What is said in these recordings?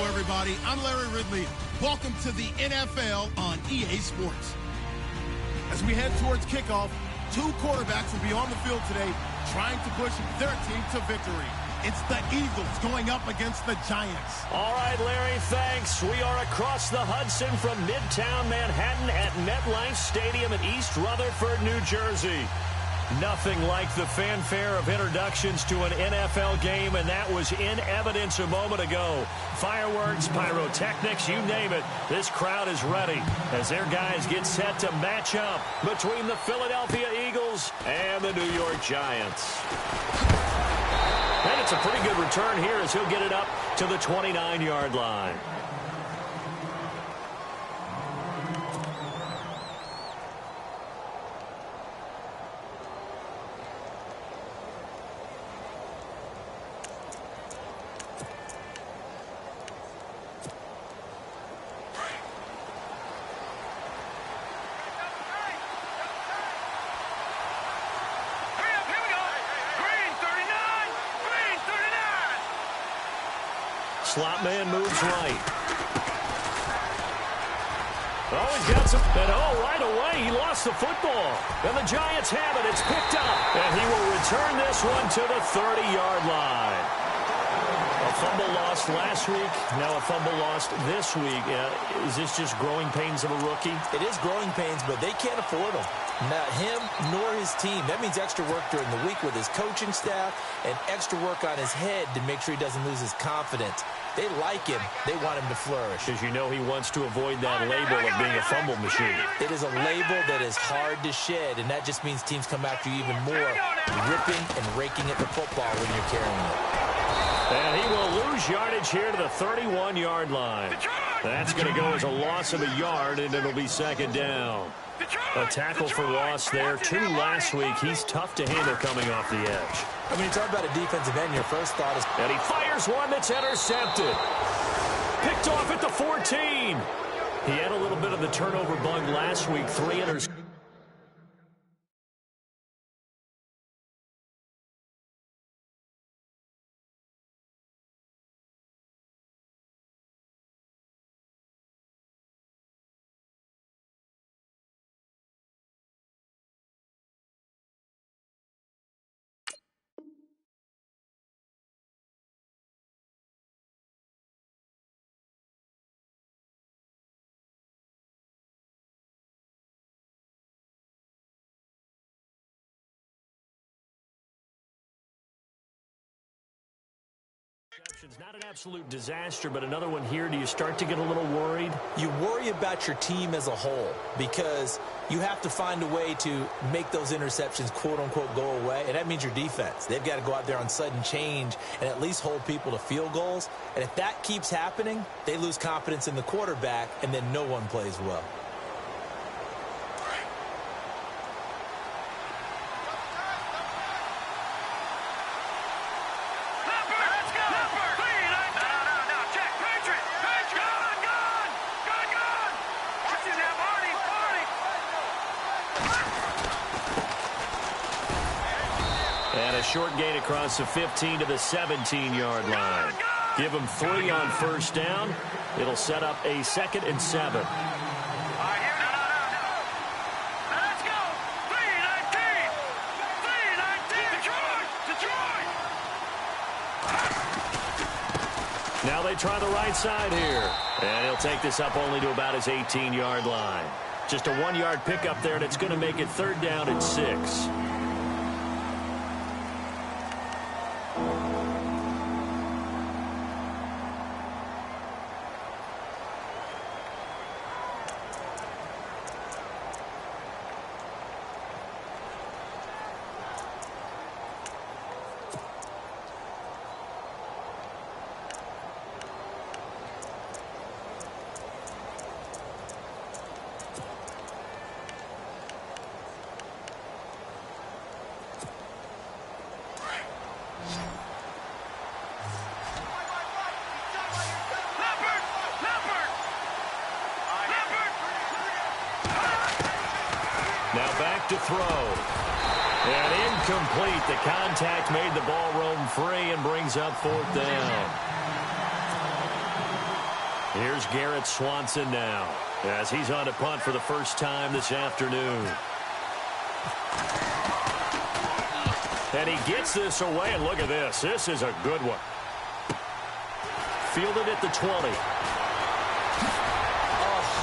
everybody. I'm Larry Ridley. Welcome to the NFL on EA Sports. As we head towards kickoff, two quarterbacks will be on the field today trying to push their team to victory. It's the Eagles going up against the Giants. All right, Larry, thanks. We are across the Hudson from Midtown Manhattan at MetLife Stadium in East Rutherford, New Jersey. Nothing like the fanfare of introductions to an NFL game, and that was in evidence a moment ago. Fireworks, pyrotechnics, you name it. This crowd is ready as their guys get set to match up between the Philadelphia Eagles and the New York Giants. And it's a pretty good return here as he'll get it up to the 29-yard line. Slot man moves right. Oh, he's got some. And right away, he lost the football. And the Giants have it. It's picked up. And he will return this one to the 30-yard line. A fumble lost last week. Now a fumble lost this week. Is this just growing pains of a rookie? It is growing pains, but they can't afford them. Not him nor his team. That means extra work during the week with his coaching staff and extra work on his head to make sure he doesn't lose his confidence. They like him. They want him to flourish. Because you know he wants to avoid that label of being a fumble machine. It is a label that is hard to shed, and that just means teams come after you even more, ripping and raking at the football when you're carrying it. And he will lose yardage here to the 31-yard line. That's going to go as a loss of a yard, and it'll be second down. A tackle for loss there. 2 last week. He's tough to handle coming off the edge. I mean, you talk about a defensive end, your first thought is... And he fires one that's intercepted. Picked off at the 14. He had a little bit of the turnover bug last week. 3 interceptions. Not an absolute disaster, but another one here. Do you start to get a little worried? You worry about your team as a whole because you have to find a way to make those interceptions, quote-unquote, go away, and that means your defense. They've got to go out there on sudden change and at least hold people to field goals, and if that keeps happening, they lose confidence in the quarterback, and then no one plays well. Short gain across the 15 to the 17-yard line. Give him 3 on first down. It'll set up a 2nd and 7. Let's go. 3-19. 3-19. Detroit. Now they try the right side here. And he'll take this up only to about his 18-yard line. Just a 1-yard pickup there, and it's going to make it 3rd down and 6. Now back to throw. And incomplete. The contact made the ball roam free and brings up 4th down. Here's Garrett Swanson now, as he's on to punt for the first time this afternoon. And he gets this away, and look at this. This is a good one. Fielded at the 20.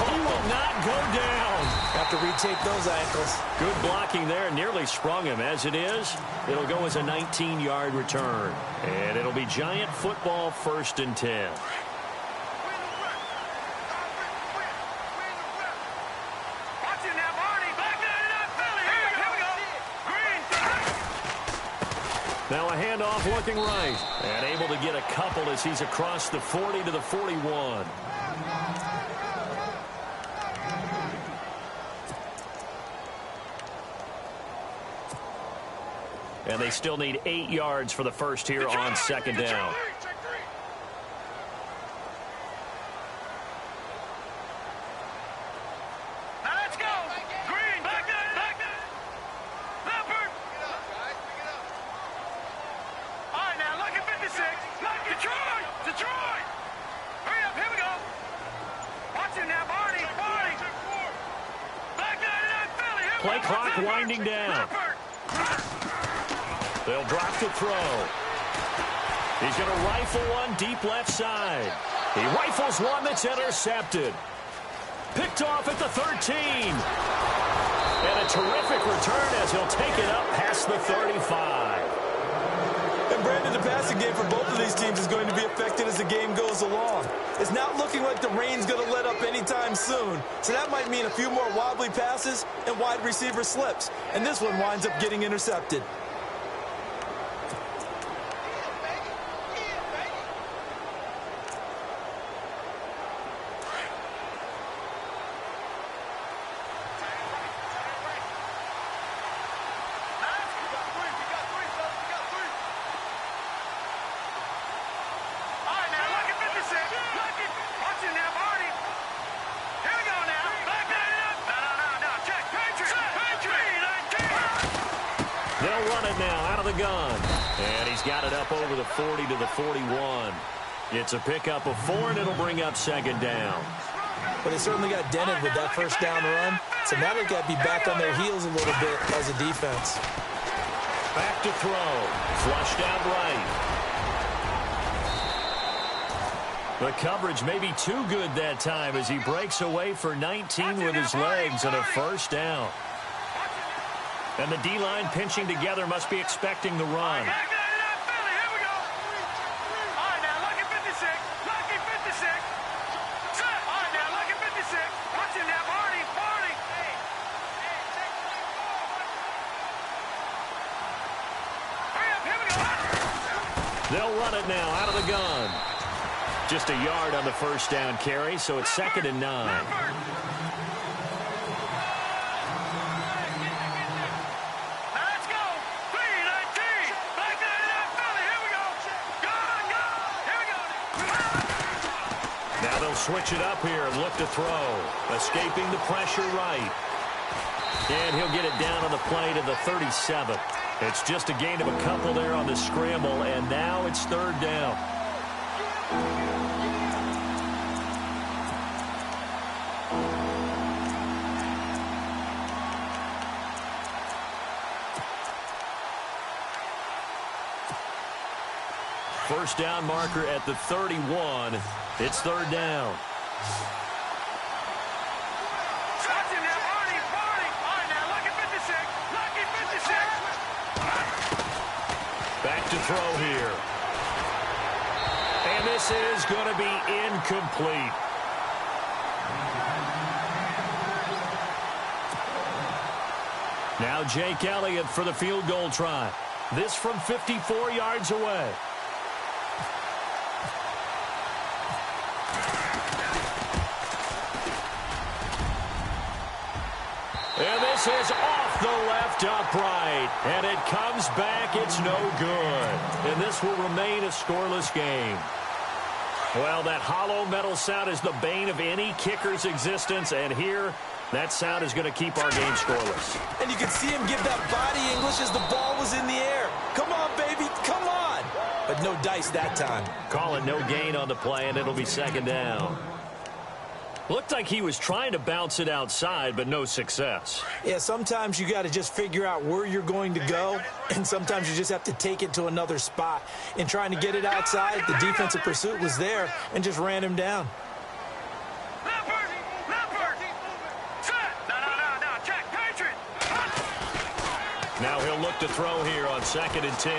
He will not go down. Have to retake those ankles. Good blocking there. Nearly sprung him. As it is, it'll go as a 19-yard return. And it'll be Giant football, 1st and 10. Now a handoff looking right. And able to get a couple as he's across the 40 to the 41. And they still need 8 yards for the first here on 2nd down. Now let's go. Green, back there. Leopard. All right, now look at 56. Detroit. Hurry up, here we go. Watch it now, Barney. Back there, Philly. Play clock winding down. They'll drop to throw. He's going to rifle one deep left side. He rifles one that's intercepted. Picked off at the 13. And a terrific return as he'll take it up past the 35. And Brandon, the passing game for both of these teams is going to be affected as the game goes along. It's not looking like the rain's going to let up anytime soon. So that might mean a few more wobbly passes and wide receiver slips. And this one winds up getting intercepted. They'll run it now out of the gun. And he's got it up over the 40 to the 41. It's a pickup of 4, and it'll bring up 2nd down. But they certainly got dented with that first down run. So now they've got to be back on their heels a little bit as a defense. Back to throw. Flushed out right. The coverage may be too good that time as he breaks away for 19 with his legs and a 1st down. And the D-line pinching together must be expecting the run. They'll run it now out of the gun. Just a yard on the 1st down carry, so it's 2nd and 9. Now they'll switch it up here and look to throw. Escaping the pressure right. And he'll get it down on the play to the 37. It's just a gain of a couple there on the scramble, and now it's 3rd down. First down marker at the 31. It's 3rd down. Back to throw here. And this is going to be incomplete. Now Jake Elliott for the field goal try. This from 54 yards away. And this is off the left upright. And it comes back. It's no good. And this will remain a scoreless game. Well, that hollow metal sound is the bane of any kicker's existence. And here, that sound is going to keep our game scoreless. And you can see him give that body English as the ball was in the air. Come on, baby. Come on. But no dice that time. Call it no gain on the play, and it'll be 2nd down. Looked like he was trying to bounce it outside, but no success. Yeah, sometimes you got to just figure out where you're going to go, and sometimes you just have to take it to another spot. In trying to get it outside, the defensive pursuit was there and just ran him down. Now he'll look to throw here on 2nd and 10.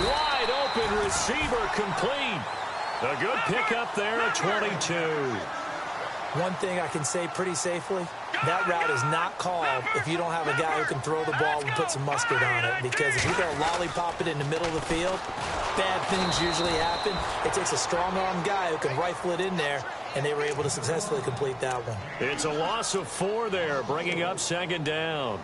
Wide open receiver complete. A good pickup there at 22. One thing I can say pretty safely, that route is not called if you don't have a guy who can throw the ball and put some mustard on it. Because if you go lollipop it in the middle of the field, bad things usually happen. It takes a strong-arm guy who can rifle it in there, and they were able to successfully complete that one. It's a loss of 4 there, bringing up 2nd down.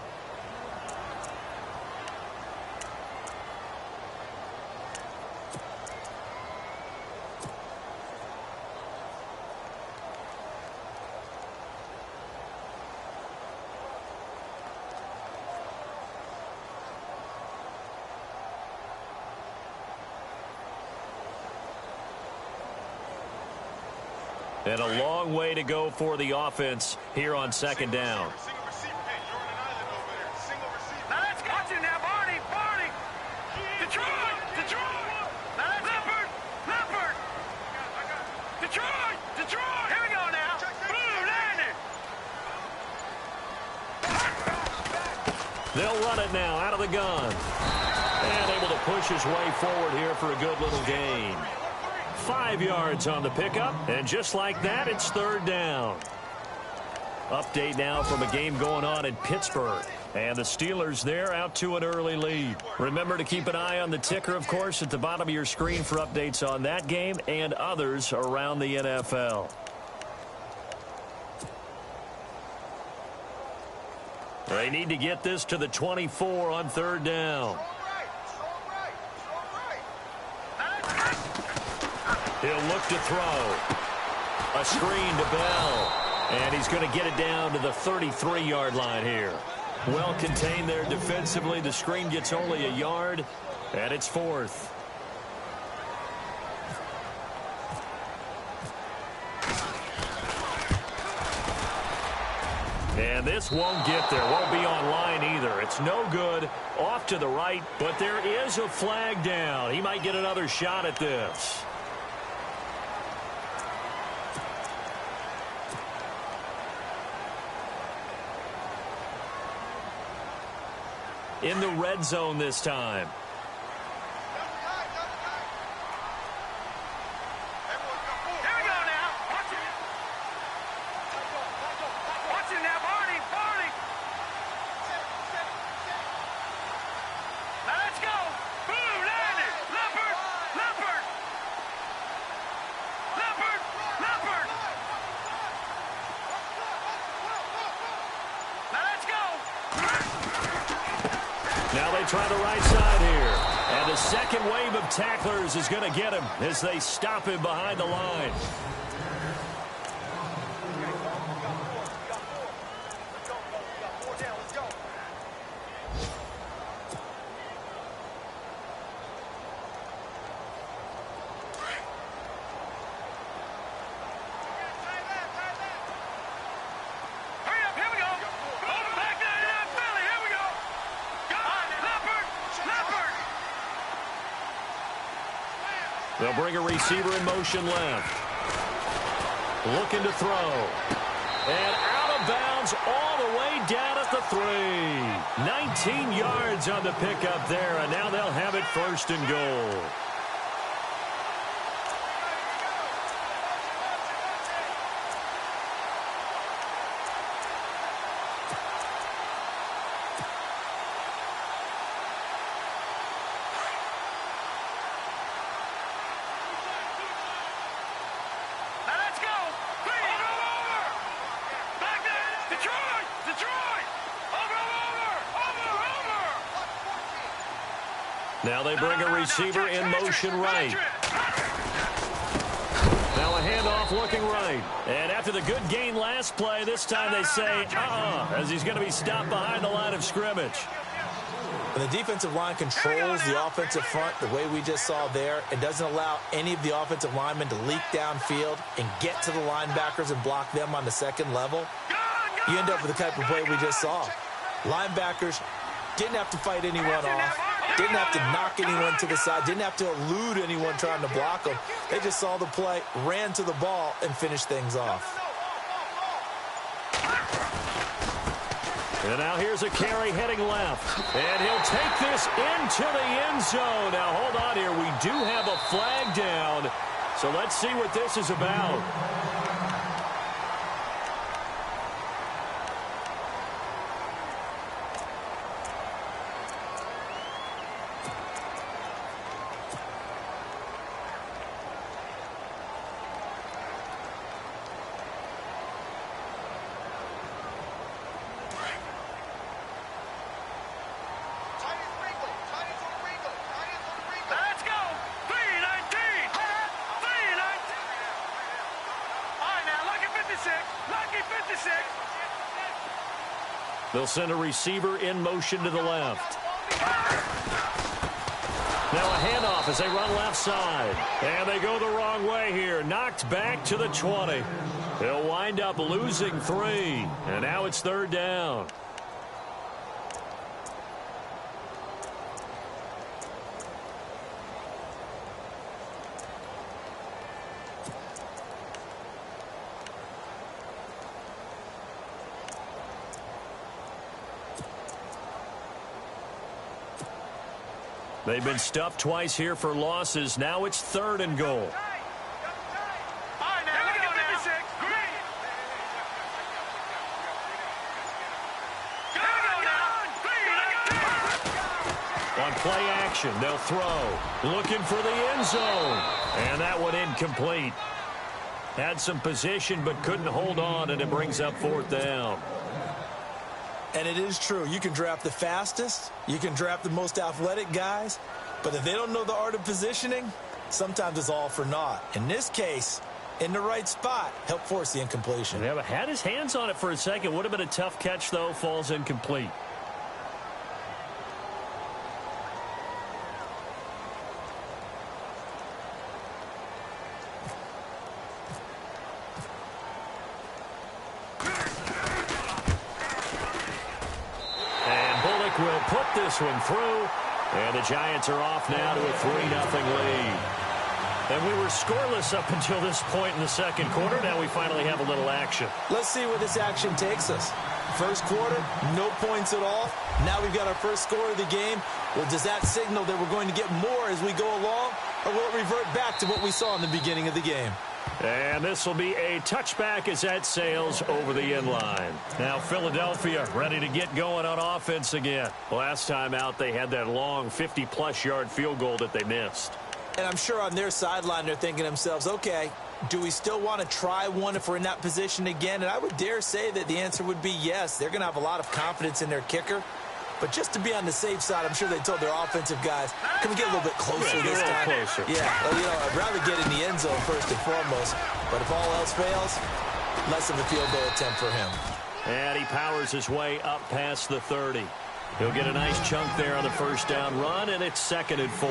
And a long way to go for the offense here on 2nd down. They'll run it now out of the gun. And able to push his way forward here for a good little gain. 5 yards on the pickup, and just like that, it's 3rd down. Update now from a game going on in Pittsburgh. And the Steelers there out to an early lead. Remember to keep an eye on the ticker, of course, at the bottom of your screen for updates on that game and others around the NFL. They need to get this to the 24 on 3rd down. He'll look to throw. A screen to Bell. And he's going to get it down to the 33-yard line here. Well contained there defensively. The screen gets only a yard, and it's 4th. And this won't get there. Won't be on line either. It's no good. Off to the right, but there is a flag down. He might get another shot at this. In the red zone this time. Now they try the right side here. And the second wave of tacklers is going to get him as they stop him behind the line. They'll bring a receiver in motion left. Looking to throw. And out of bounds all the way down at the 3. 19 yards on the pickup there, and now they'll have it 1st and goal. Now they bring a receiver in motion right. Now a handoff looking right. And after the good gain last play, this time they say, as he's going to be stopped behind the line of scrimmage. When the defensive line controls the offensive front the way we just saw there, it doesn't allow any of the offensive linemen to leak downfield and get to the linebackers and block them on the second level. You end up with the type of play we just saw. Linebackers didn't have to fight anyone off, didn't have to knock anyone to the side, didn't have to elude anyone trying to block them. They just saw the play, ran to the ball, and finished things off. And now here's a carry heading left. And he'll take this into the end zone. Now, hold on here. We do have a flag down. So let's see what this is about. They'll send a receiver in motion to the left. Now a handoff as they run left side. And they go the wrong way here. Knocked back to the 20. They'll wind up losing 3. And now it's 3rd down. They've been stuffed twice here for losses. Now it's 3rd and goal. On play action, they'll throw. Looking for the end zone. And that one incomplete. Had some position but couldn't hold on, and it brings up 4th down. And it is true. You can draft the fastest. You can draft the most athletic guys. But if they don't know the art of positioning, sometimes it's all for naught. In this case, in the right spot, help force the incompletion. Yeah, but had his hands on it for a second. Would have been a tough catch, though. Falls incomplete. Will put this one through, and the Giants are off now to a 3-0 lead. And we were scoreless up until this point in the second quarter. Now we finally have a little action. Let's see where this action takes us. First quarter, no points at all. Now we've got our first score of the game. Well, does that signal that we're going to get more as we go along, or will it revert back to what we saw in the beginning of the game? And this will be a touchback as that sails over the end line. Now Philadelphia ready to get going on offense again. Last time out, they had that long 50-plus yard field goal that they missed. And I'm sure on their sideline they're thinking to themselves, okay, do we still want to try one if we're in that position again? And I would dare say that the answer would be yes. They're going to have a lot of confidence in their kicker. But just to be on the safe side, I'm sure they told their offensive guys, can we get a little bit closer this time? Closer. Yeah, well, you know, I'd rather get in the end zone first and foremost. But if all else fails, less of a field goal attempt for him. And he powers his way up past the 30. He'll get a nice chunk there on the first down run, and it's 2nd and 4.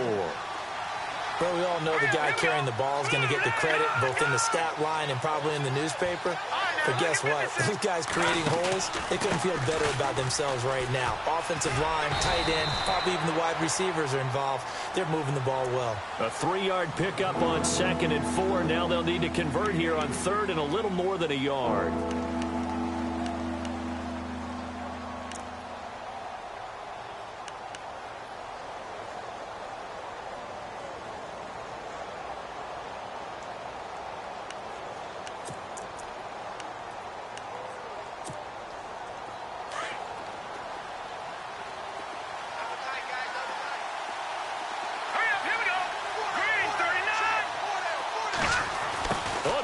Well, we all know the guy carrying the ball is going to get the credit, both in the stat line and probably in the newspaper. But guess what? Those guys creating holes, they couldn't feel better about themselves right now. Offensive line, tight end, probably even the wide receivers are involved. They're moving the ball well. A 3-yard pickup on 2nd and 4. Now they'll need to convert here on 3rd and a little more than a yard.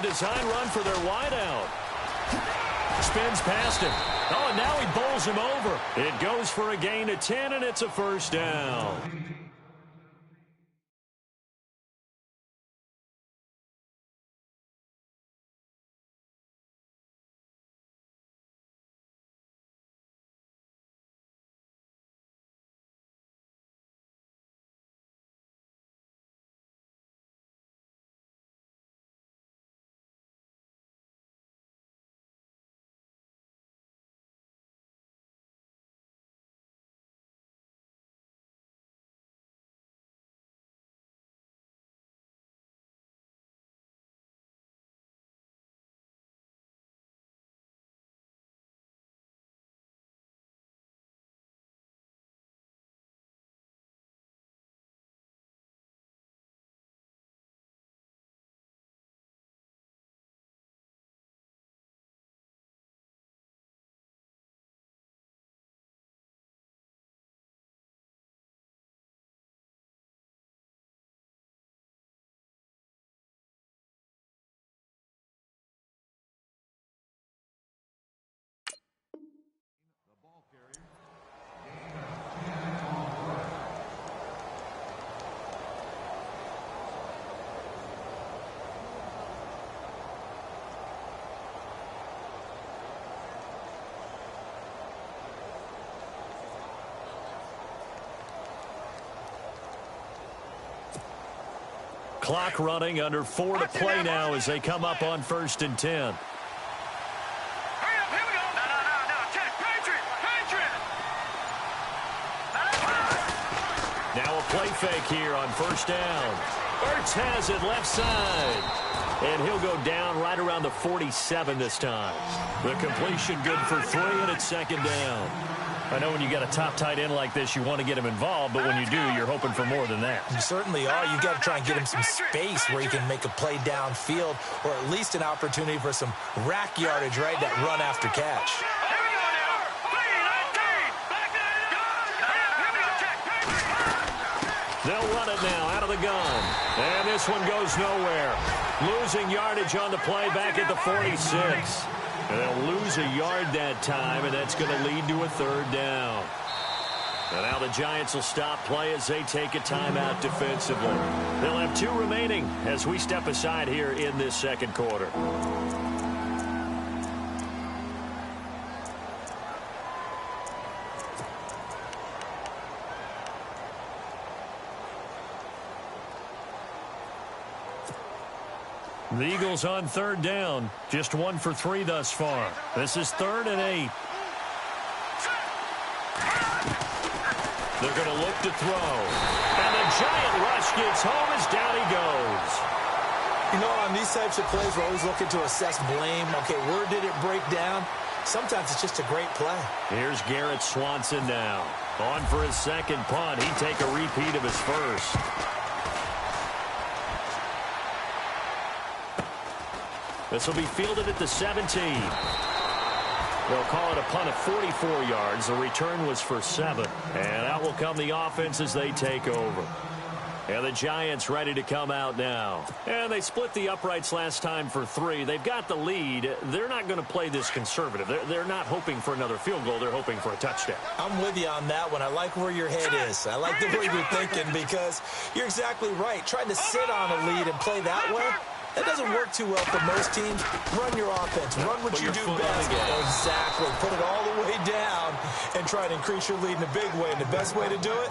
Design run for their wideout. Spins past him. Oh, and now he bowls him over. It goes for a gain of 10, and it's a 1st down. clock running, under 4 to play now as they come up on 1st and 10. Hurry up, here we go. No. Check, Patriot. Now a play fake here on 1st down. Ertz has it left side. And he'll go down right around the 47 this time. The completion good for 3, and it's 2nd down. I know when you got a top tight end like this, you want to get him involved, but when you do, you're hoping for more than that. You certainly are. You've got to try and get him some space where he can make a play downfield, or at least an opportunity for some rack yardage, right? That run after catch. Here we go now. 3-19. Back to here we go. Check, Patriot. They'll run it now out of the gun. And this one goes nowhere. Losing yardage on the play back at the 46. And they'll lose a yard that time, and that's going to lead to a 3rd down. And now the Giants will stop play as they take a timeout defensively. They'll have 2 remaining as we step aside here in this 2nd quarter. The Eagles on 3rd down. Just 1 for 3 thus far. This is 3rd and 8. They're going to look to throw. And the giant rush gets home as down he goes. You know, on these types of plays, we're always looking to assess blame. Okay, where did it break down? Sometimes it's just a great play. Here's Garrett Swanson now. On for his 2nd punt. He'd take a repeat of his first. This will be fielded at the 17. They'll call it a punt of 44 yards. The return was for 7. And out will come the offense as they take over. And the Giants ready to come out now. And they split the uprights last time for 3. They've got the lead. They're not going to play this conservative. They're not hoping for another field goal. They're hoping for a touchdown. I'm with you on that one. I like where your head is. I like the way you're thinking because you're exactly right. Trying to sit on a lead and play that way, that doesn't work too well for most teams. Run your offense. Run what you do best. Exactly. Put it all the way down and try to increase your lead in a big way. And the best way to do it,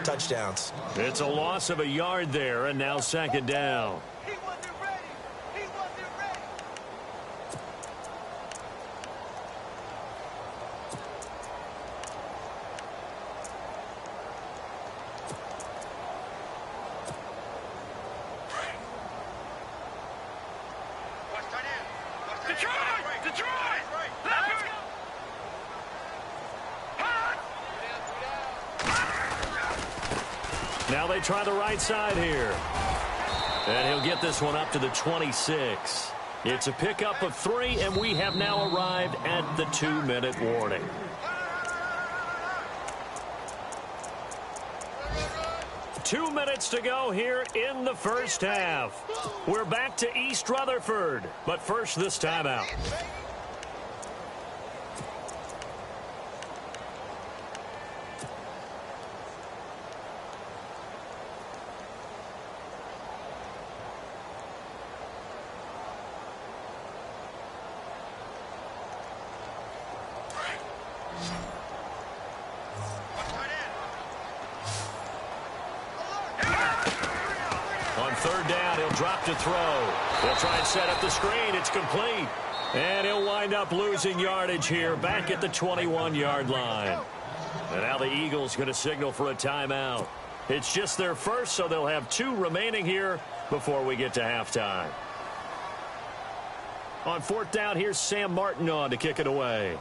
touchdowns. It's a loss of a yard there, and now 2nd down. He wasn't ready. He wasn't ready. Detroit! Now they try the right side here. And he'll get this one up to the 26. It's a pickup of 3, and we have now arrived at the 2-minute warning. Two minutes to go here in the first half. We're back to East Rutherford, but first this timeout. Third down, he'll drop to throw. He'll try and set up the screen. It's complete. And he'll wind up losing yardage here back at the 21-yard line. And now the Eagles going to signal for a timeout. It's just their first, so they'll have 2 remaining here before we get to halftime. On 4th down, here's Sam Martin on to kick it away.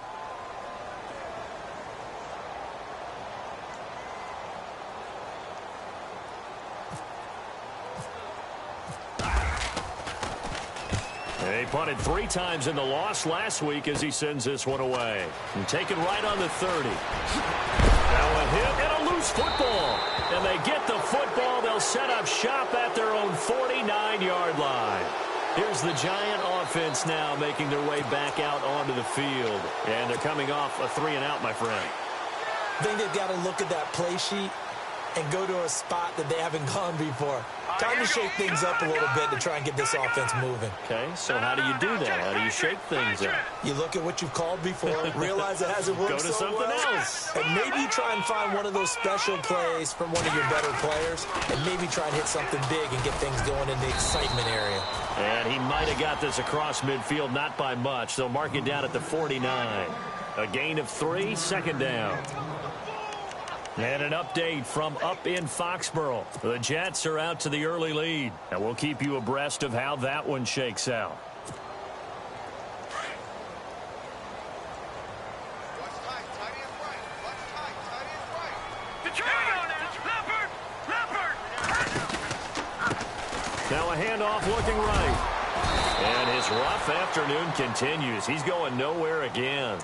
He punted 3 times in the loss last week as he sends this one away. And taken right on the 30. Now a hit and a loose football. And they get the football. They'll set up shop at their own 49-yard line. Here's the Giant offense now making their way back out onto the field. And they're coming off a 3-and-out, my friend. I think they've got to look at that play sheet and go to a spot that they haven't gone before. Time to shake things up a little bit to try and get this offense moving. Okay, so how do you do that? How do you shake things up? You look at what you've called before, realize it hasn't worked Go to so something well, else. and maybe you try and find one of those special plays from one of your better players, and maybe try and hit something big and get things going in the excitement area. And he might have got this across midfield, not by much. They'll mark it down at the 49. A gain of 3, second down. And an update from up in Foxborough. The Jets are out to the early lead, and we'll keep you abreast of how that one shakes out. Now a handoff looking right. And his rough afternoon continues. He's going nowhere again.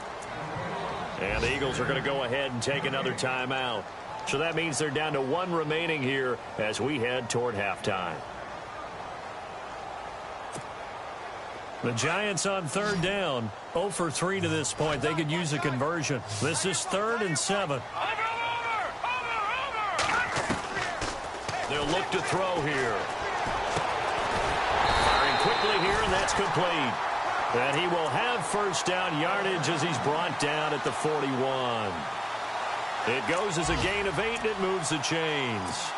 And the Eagles are going to go ahead and take another timeout. So that means they're down to 1 remaining here as we head toward halftime. The Giants on third down. 0 for 3 to this point. They could use a conversion. This is 3rd and 7. They'll look to throw here. Firing quickly here, and that's complete. And he will have first down yardage as he's brought down at the 41. It goes as a gain of 8, and it moves the chains.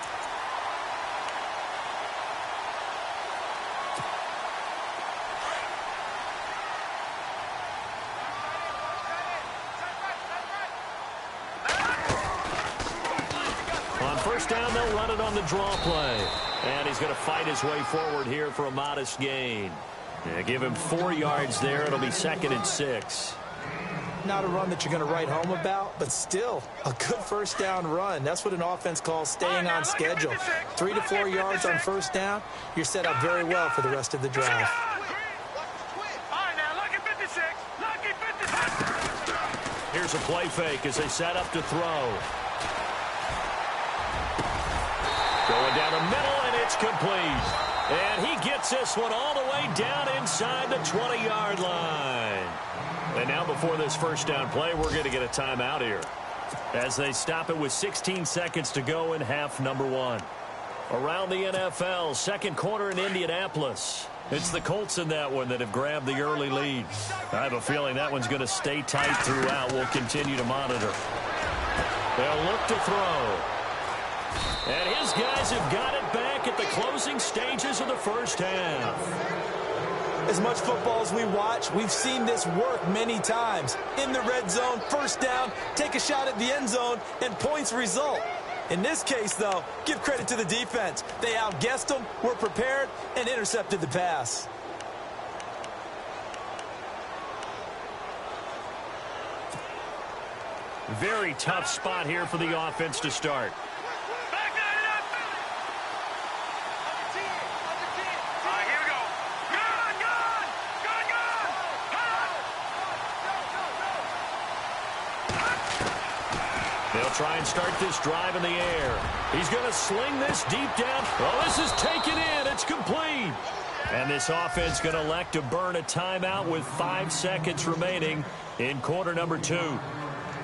On first down, they'll run it on the draw play. And he's going to fight his way forward here for a modest gain. Yeah, give him 4 yards there. It'll be 2nd and 6. Not a run that you're going to write home about, but still a good first down run. That's what an offense calls staying on schedule. 3 to 4 yards on first down. You're set up very well for the rest of the drive. Here's a play fake as they set up to throw. Going down the middle, and it's complete. And he gets this one all the way down inside the 20-yard line. And now before this first down play, we're going to get a timeout here as they stop it with 16 seconds to go in half number 1. Around the NFL, second quarter in Indianapolis. It's the Colts in that one that have grabbed the early lead. I have a feeling that one's going to stay tight throughout. We'll continue to monitor. They'll look to throw. And his guys have got it back at the closing stages of the first half. As much football as we watch, we've seen this work many times. In the red zone, first down, take a shot at the end zone, and points result. In this case, though, give credit to the defense. They outguessed them, were prepared, and intercepted the pass. Very tough spot here for the offense to start. Try and start this drive in the air. He's going to sling this deep down. Oh, this is taken in. It's complete. And this offense going to elect to burn a timeout with 5 seconds remaining in quarter number 2.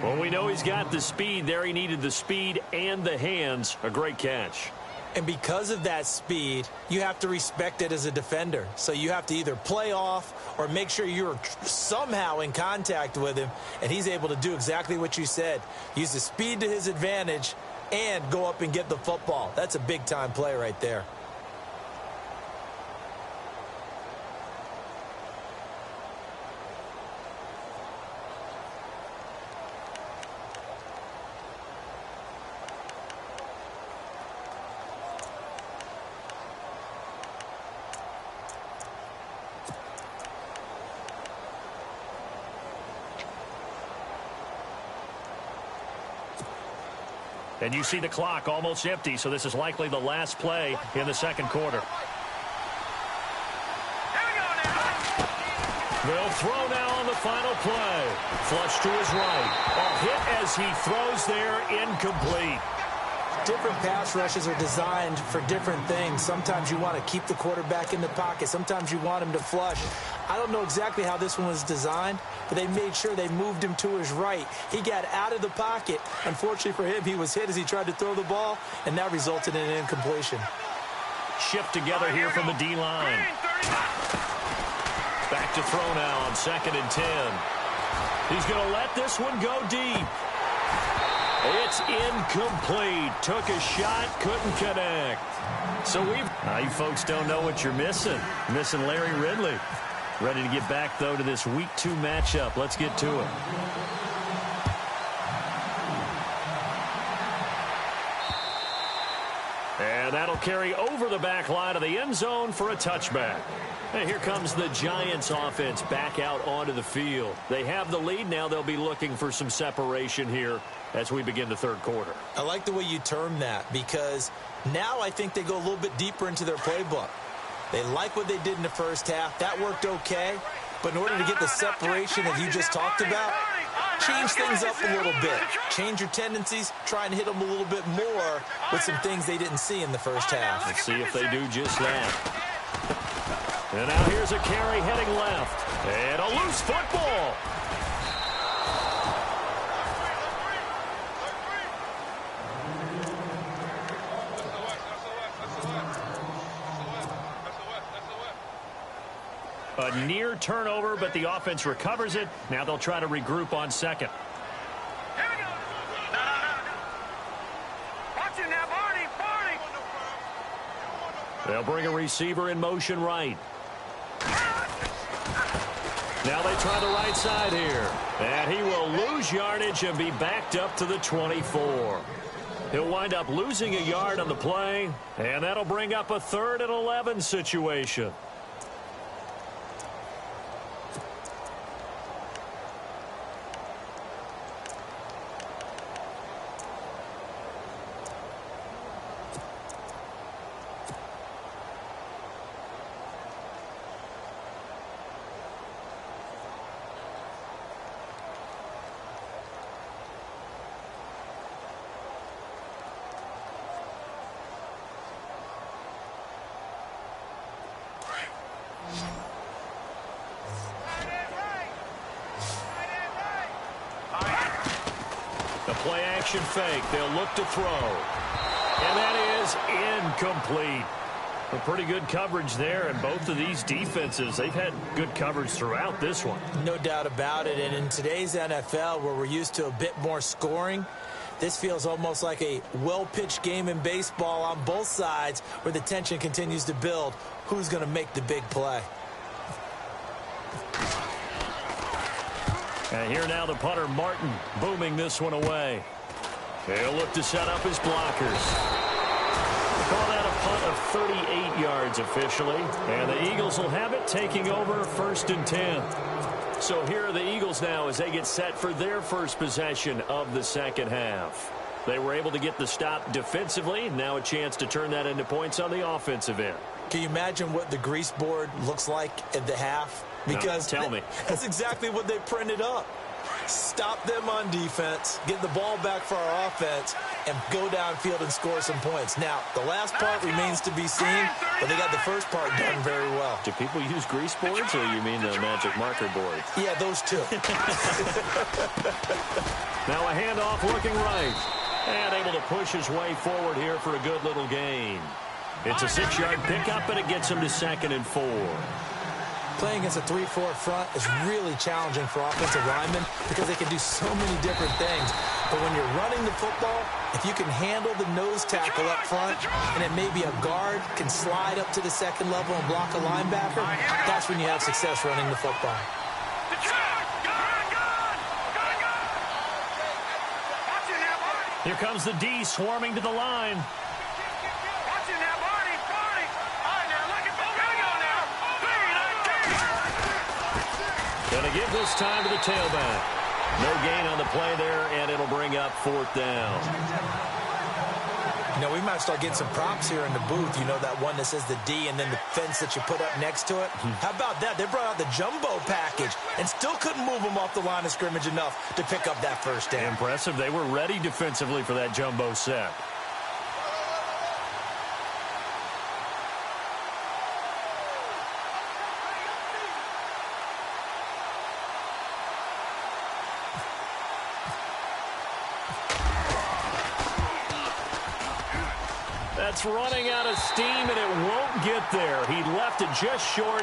Well, we know he's got the speed there. He needed the speed and the hands. A great catch. And because of that speed, you have to respect it as a defender. So you have to either play off or make sure you're somehow in contact with him. And he's able to do exactly what you said. Use the speed to his advantage and go up and get the football. That's a big-time play right there. And you see the clock almost empty, so this is likely the last play in the second quarter. They'll throw now on the final play. Flush to his right. A hit as he throws there, incomplete. different pass rushes are designed for different things. Sometimes you want to keep the quarterback in the pocket. Sometimes you want him to flush. I don't know exactly how this one was designed, but they made sure they moved him to his right. He got out of the pocket. Unfortunately for him, he was hit as he tried to throw the ball, and that resulted in an incompletion. Shift together here from the D-line. Back to throw now on 2nd and 10. He's going to let this one go deep. It's incomplete. Took a shot, couldn't connect. So you folks don't know what you're missing. Missing Larry Ridley. Ready to get back, though, to this Week 2 matchup. Let's get to it. And that'll carry over the back line of the end zone for a touchback. And here comes the Giants offense back out onto the field. They have the lead. Now they'll be looking for some separation here as we begin the third quarter. I like the way you term that, because now I think they go a little bit deeper into their playbook. They like what they did in the first half. That worked okay. But in order to get the separation that you just talked about, change things up a little bit. Change your tendencies. Try and hit them a little bit more with some things they didn't see in the first half. Let's see if they do just that. And now here's a carry heading left. And a loose football. A near turnover, but the offense recovers it. Now they'll try to regroup on 2nd. Here we go. No. Watch it now, Barney. They'll bring a receiver in motion right. Now they try the right side here. And he will lose yardage and be backed up to the 24. He'll wind up losing a yard on the play. And that'll bring up a 3rd and 11 situation. The play action fake. They'll look to throw. And that is incomplete. A pretty good coverage there, and both of these defenses, they've had good coverage throughout this one. No doubt about it. And in today's NFL, where we're used to a bit more scoring, this feels almost like a well-pitched game in baseball on both sides, where the tension continues to build. Who's going to make the big play? And here now the punter, Martin, booming this one away. He'll look to set up his blockers. Call that a punt of 38 yards officially. And the Eagles will have it, taking over 1st and 10. So here are the Eagles now as they get set for their first possession of the second half. They were able to get the stop defensively. Now a chance to turn that into points on the offensive end. Can you imagine what the grease board looks like at the half? Because no, tell me. That's exactly what they printed up. Stop them on defense, get the ball back for our offense, and go downfield and score some points. Now, the last part remains to be seen, but they got the first part done very well. Do people use grease boards, or you mean the magic marker board? Yeah, those two. Now a handoff looking right. And able to push his way forward here for a good little gain. It's a 6-yard pickup, and it gets him to 2nd and 4. Playing against a 3-4 front is really challenging for offensive linemen because they can do so many different things. But when you're running the football, if you can handle the nose tackle up front, and it may be a guard can slide up to the 2nd level and block a linebacker, that's when you have success running the football. Here comes the D swarming to the line. Going to give this time to the tailback. No gain on the play there, and it'll bring up 4th down. You know, we might start getting some props here in the booth. You know, that one that says the D and then the fence that you put up next to it? How about that? They brought out the jumbo package and still couldn't move them off the line of scrimmage enough to pick up that 1st down. Impressive. They were ready defensively for that jumbo set. That's running out of steam, and it won't get there. He left it just short.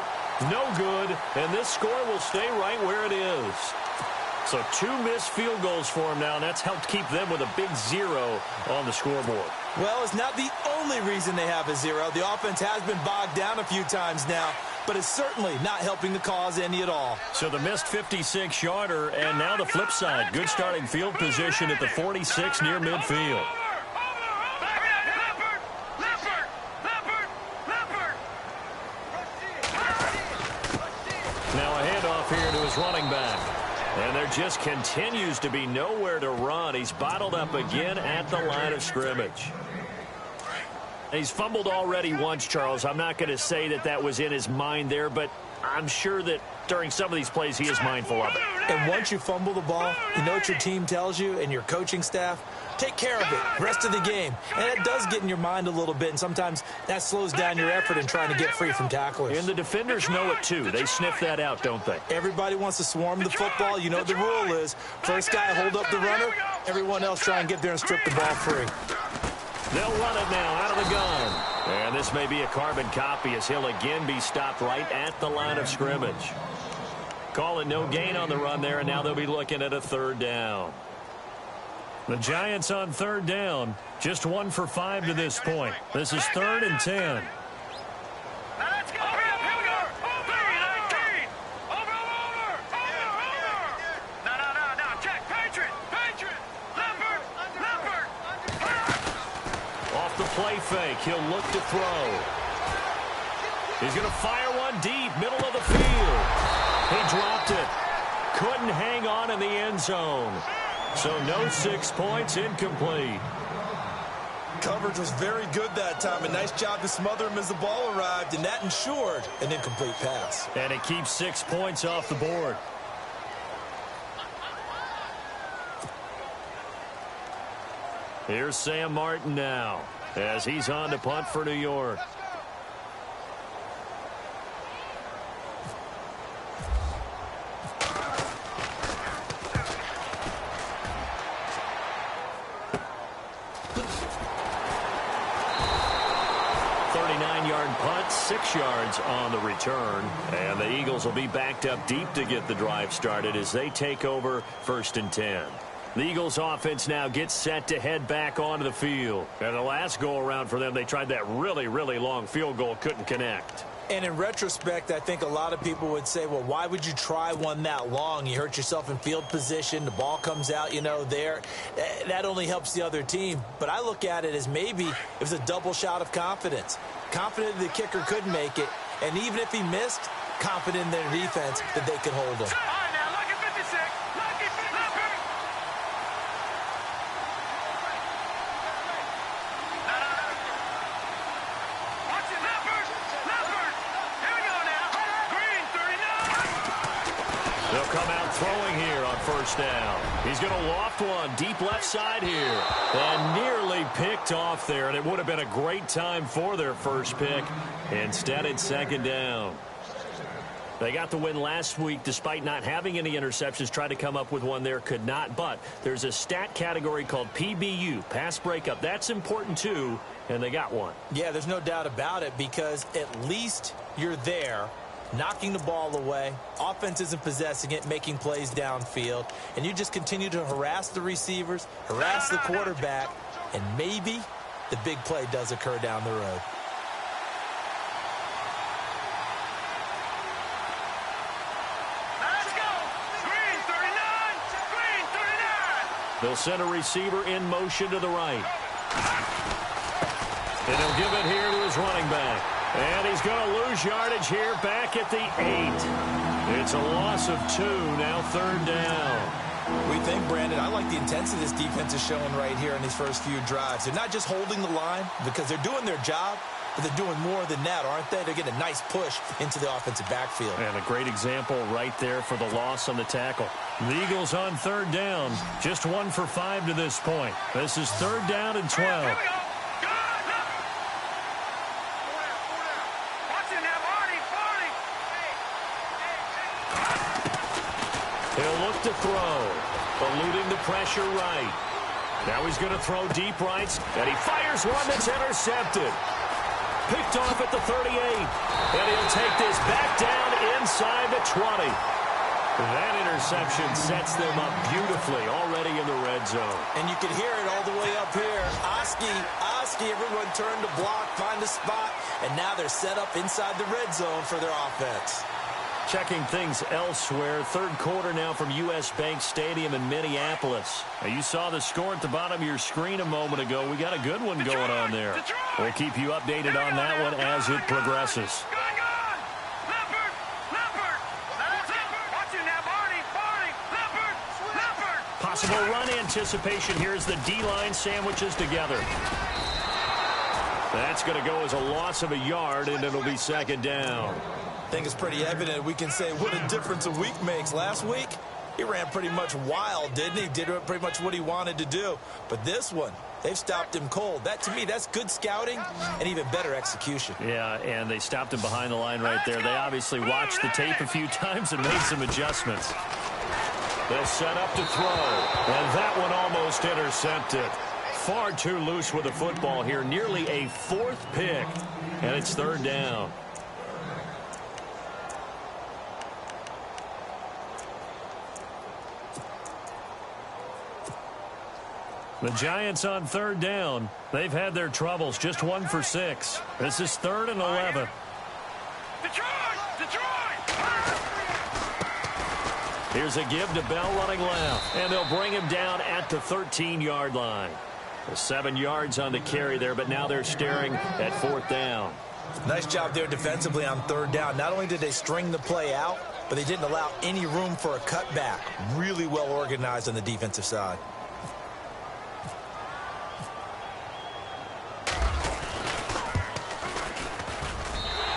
No good, and this score will stay right where it is. So 2 missed field goals for him now, and that's helped keep them with a big 0 on the scoreboard. Well, it's not the only reason they have a 0. The offense has been bogged down a few times now, but it's certainly not helping the cause any at all. So the missed 56-yarder, and now the flip side. Good starting field position at the 46 near midfield. Now a handoff here to his running back. And there just continues to be nowhere to run. He's bottled up again at the line of scrimmage. He's fumbled already once, Charles. I'm not going to say that that was in his mind there, but I'm sure that during some of these plays he is mindful of it. And once you fumble the ball, you know what your team tells you and your coaching staff? Take care of it rest of the game. And it does get in your mind a little bit, and sometimes that slows down your effort in trying to get free from tacklers. And the defenders know it too. They sniff that out, don't they? Everybody wants to swarm the football. You know what the rule is. First guy hold up the runner. Everyone else try and get there and strip the ball free. They'll run it now out of the gun. And this may be a carbon copy as he'll again be stopped right at the line of scrimmage. Calling no gain on the run there, and now they'll be looking at a 3rd down. The Giants on 3rd down. Just 1 for 5 to this point. This is 3rd and 10. Let's go. Here we go. Over. No. Check. Patriot. Leopard. Off the play fake, he'll look to throw. He's going to fire one deep, middle of the field. He dropped it. Couldn't hang on in the end zone. So no 6 points, incomplete. Coverage was very good that time. A nice job to smother him as the ball arrived, and that ensured an incomplete pass. And it keeps 6 points off the board. Here's Sam Martin now as he's on to punt for New York. Punt, 6 yards on the return, and the Eagles will be backed up deep to get the drive started as they take over 1st and 10. The Eagles offense now gets set to head back onto the field. And the last go around for them, they tried that really long field goal, couldn't connect. And in retrospect, I think a lot of people would say, well, why would you try one that long? You hurt yourself in field position. The ball comes out, there. That only helps the other team. But I look at it as maybe it was a double shot of confidence. Confident the kicker could make it. And even if he missed, confident in their defense that they could hold him. All right, now, look at 56. Look at 56. Watch it, Leopard. Here we go now. Green, 39. They'll come out throwing here on 1st down. He's going to loft one deep left side here. And nearly picked off there, and it would have been a great time for their first pick. Instead, it's 2nd down. They got the win last week despite not having any interceptions. Tried to come up with one there, could not. But there's a stat category called PBU, pass breakup. That's important too, and they got one. Yeah, there's no doubt about it because at least you're there, knocking the ball away. Offense isn't possessing it, making plays downfield. And you just continue to harass the receivers, harass the quarterback, and maybe the big play does occur down the road. Let's go. Green, 39. They'll send a receiver in motion to the right. And he'll give it here to his running back. And he's going to lose yardage here back at the 8. It's a loss of 2, now 3rd down. We think, Brandon, I like the intensity this defense is showing right here in these first few drives. They're not just holding the line because they're doing their job, but they're doing more than that, aren't they? They're getting a nice push into the offensive backfield. And a great example right there for the loss on the tackle. The Eagles on 3rd down, just 1 for 5 to this point. This is 3rd down and 12. He'll look to throw, eluding the pressure right. Now he's going to throw deep right, and he fires one that's intercepted. Picked off at the 38, and he'll take this back down inside the 20. That interception sets them up beautifully already in the red zone. And you can hear it all the way up here. Oski, everyone turned to block, find a spot, and now they're set up inside the red zone for their offense. Checking things elsewhere, third quarter now from U.S. Bank Stadium in Minneapolis. Now, you saw the score at the bottom of your screen a moment ago. We got a good one going on there. We'll keep you updated on that one as it progresses. Possible run anticipation here as the D-line sandwiches together. That's going to go as a loss of a yard, and it'll be second down. I think it's pretty evident. We can say what a difference a week makes. Last week, he ran pretty much wild, didn't he? Did pretty much what he wanted to do. But this one, they've stopped him cold. That, to me, that's good scouting and even better execution. Yeah, and they stopped him behind the line right there. They obviously watched the tape a few times and made some adjustments. They'll set up to throw, and that one almost intercepted. Far too loose with the football here. Nearly a fourth pick, and it's third down. The Giants on third down. They've had their troubles. Just 1 for 6. This is 3rd and 11. Detroit! Here's a give to Bell running left, and they'll bring him down at the 13-yard line. 7 yards on the carry there, but now they're staring at 4th down. Nice job there defensively on third down. Not only did they string the play out, but they didn't allow any room for a cutback. Really well organized on the defensive side.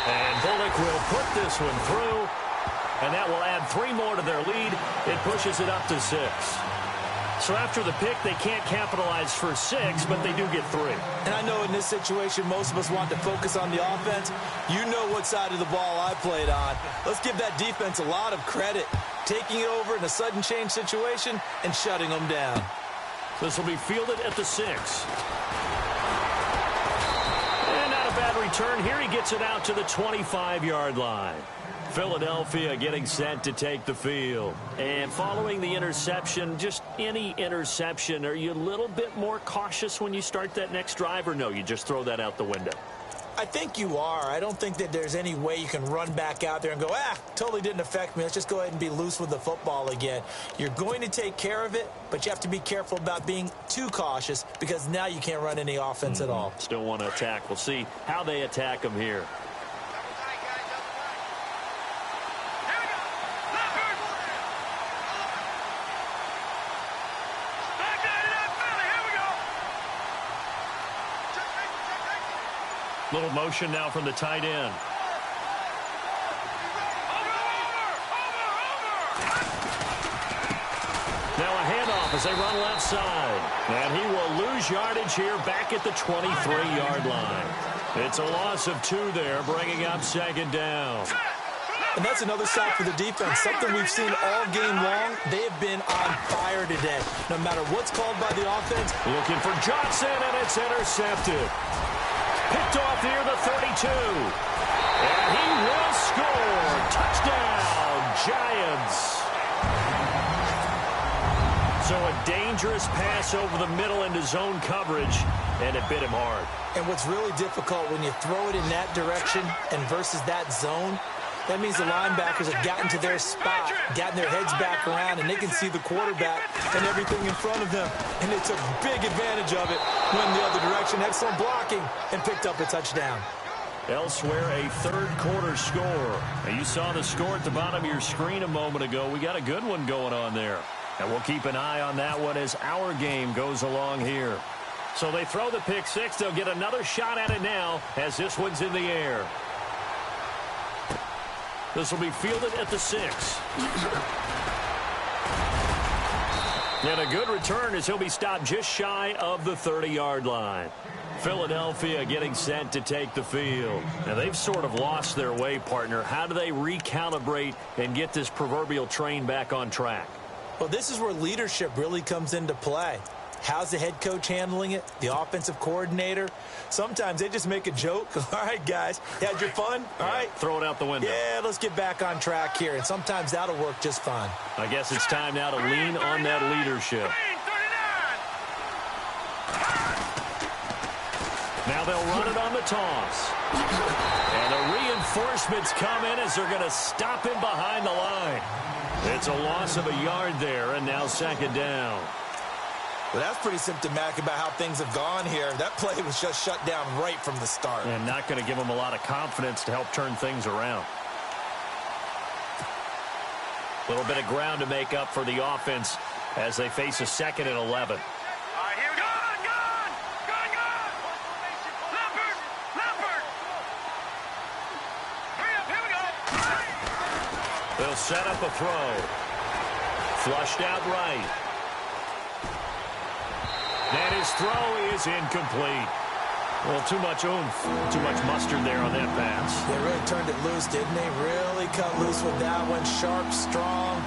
And Bullock will put this one through. And that will add 3 more to their lead. It pushes it up to 6. So after the pick, they can't capitalize for 6, but they do get 3. And I know in this situation, most of us want to focus on the offense. You know what side of the ball I played on. Let's give that defense a lot of credit. Taking it over in a sudden change situation and shutting them down. This will be fielded at the 6. And not a bad return here. He gets it out to the 25-yard line. Philadelphia getting set to take the field. And following the interception, just any interception, are you a little bit more cautious when you start that next drive, or no, you just throw that out the window? I think you are. I don't think that there's any way you can run back out there and go, totally didn't affect me. Let's just go ahead and be loose with the football again. You're going to take care of it, but you have to be careful about being too cautious because now you can't run any offense at all. Still want to attack. We'll see how they attack them here. Little motion now from the tight end. Now a handoff as they run left side. And he will lose yardage here back at the 23-yard line. It's a loss of 2 there, bringing up second down. And that's another sack for the defense, something we've seen all game long. They have been on fire today. No matter what's called by the offense. Looking for Johnson, and it's intercepted. Picked off near the 32. And he will score. Touchdown, Giants. So a dangerous pass over the middle into zone coverage, and it bit him hard. And what's really difficult when you throw it in that direction and versus that zone, that means the linebackers have gotten to their spot, gotten their heads back around, and they can see the quarterback and everything in front of them. And they took big advantage of it, went the other direction, excellent blocking, and picked up a touchdown. Elsewhere, a third quarter score. Now, you saw the score at the bottom of your screen a moment ago. We got a good one going on there. And we'll keep an eye on that one as our game goes along here. So they throw the pick 6. They'll get another shot at it now as this one's in the air. This will be fielded at the 6. And a good return as he'll be stopped just shy of the 30-yard line. Philadelphia getting set to take the field. Now, they've sort of lost their way, partner. How do they recalibrate and get this proverbial train back on track? Well, this is where leadership really comes into play. How's the head coach handling it? The offensive coordinator? Sometimes they just make a joke. All right, guys, had your fun? All right. Throw it out the window. Yeah, let's get back on track here. And sometimes that'll work just fine. I guess it's time now to lean on that leadership. Now they'll run it on the toss. And the reinforcements come in as they're going to stop him behind the line. It's a loss of a yard there, and now second down. Well, that's pretty symptomatic about how things have gone here. That play was just shut down right from the start. And not going to give them a lot of confidence to help turn things around. A little bit of ground to make up for the offense as they face a 2nd and 11. They'll set up a throw. Flushed out right. And his throw is incomplete. Well, too much oomph, too much mustard there on that pass. They really turned it loose, didn't they? Really cut loose with that one. Sharp, strong.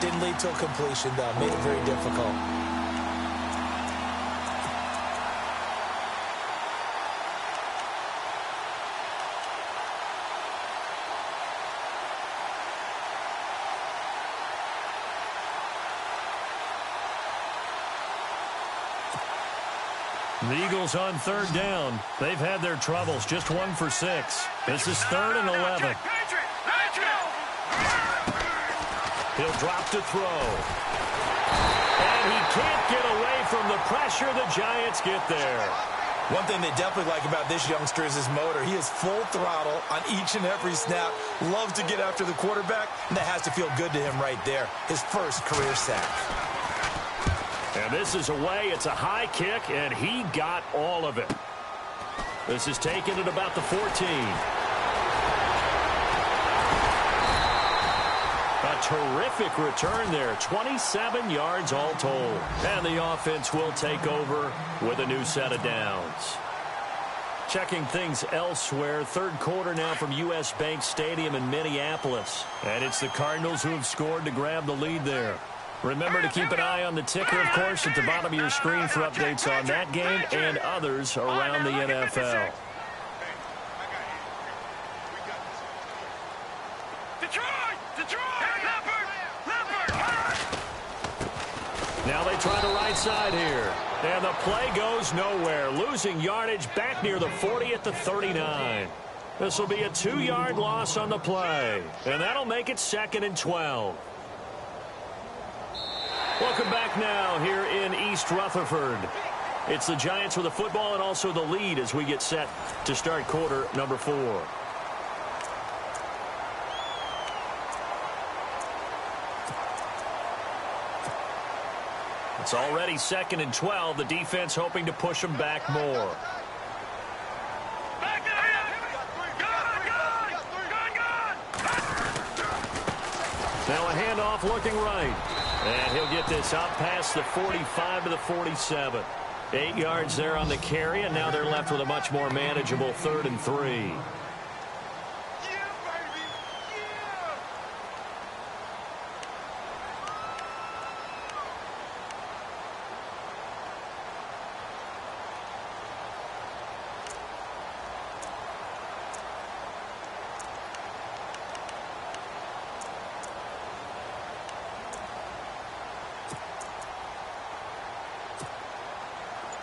Didn't lead to a completion, though. Made it very difficult. The Eagles on 3rd down. They've had their troubles. Just 1 for 6. This is 3rd and 11. He'll drop to throw. And he can't get away from the pressure. The Giants get there. One thing they definitely like about this youngster is his motor. He is full throttle on each and every snap. Loves to get after the quarterback, and that has to feel good to him right there. His first career sack. And this is away. It's a high kick, and he got all of it. This is taken at about the 14. A terrific return there. 27 yards all told. And the offense will take over with a new set of downs. Checking things elsewhere. 3rd quarter now from U.S. Bank Stadium in Minneapolis. And it's the Cardinals who have scored to grab the lead there. Remember to keep an eye on the ticker, of course, at the bottom of your screen for updates on that game and others around the NFL. Now they try the right side here. And the play goes nowhere. Losing yardage back near the 40 at the 39. This will be a 2-yard loss on the play. And that'll make it 2nd and 12. Welcome back now here in East Rutherford. It's the Giants with the football and also the lead as we get set to start quarter number 4. It's already 2nd and 12. The defense hoping to push them back more. Now a handoff looking right. And he'll get this out past the 45 to the 47. 8 yards there on the carry, and now they're left with a much more manageable 3rd and 3.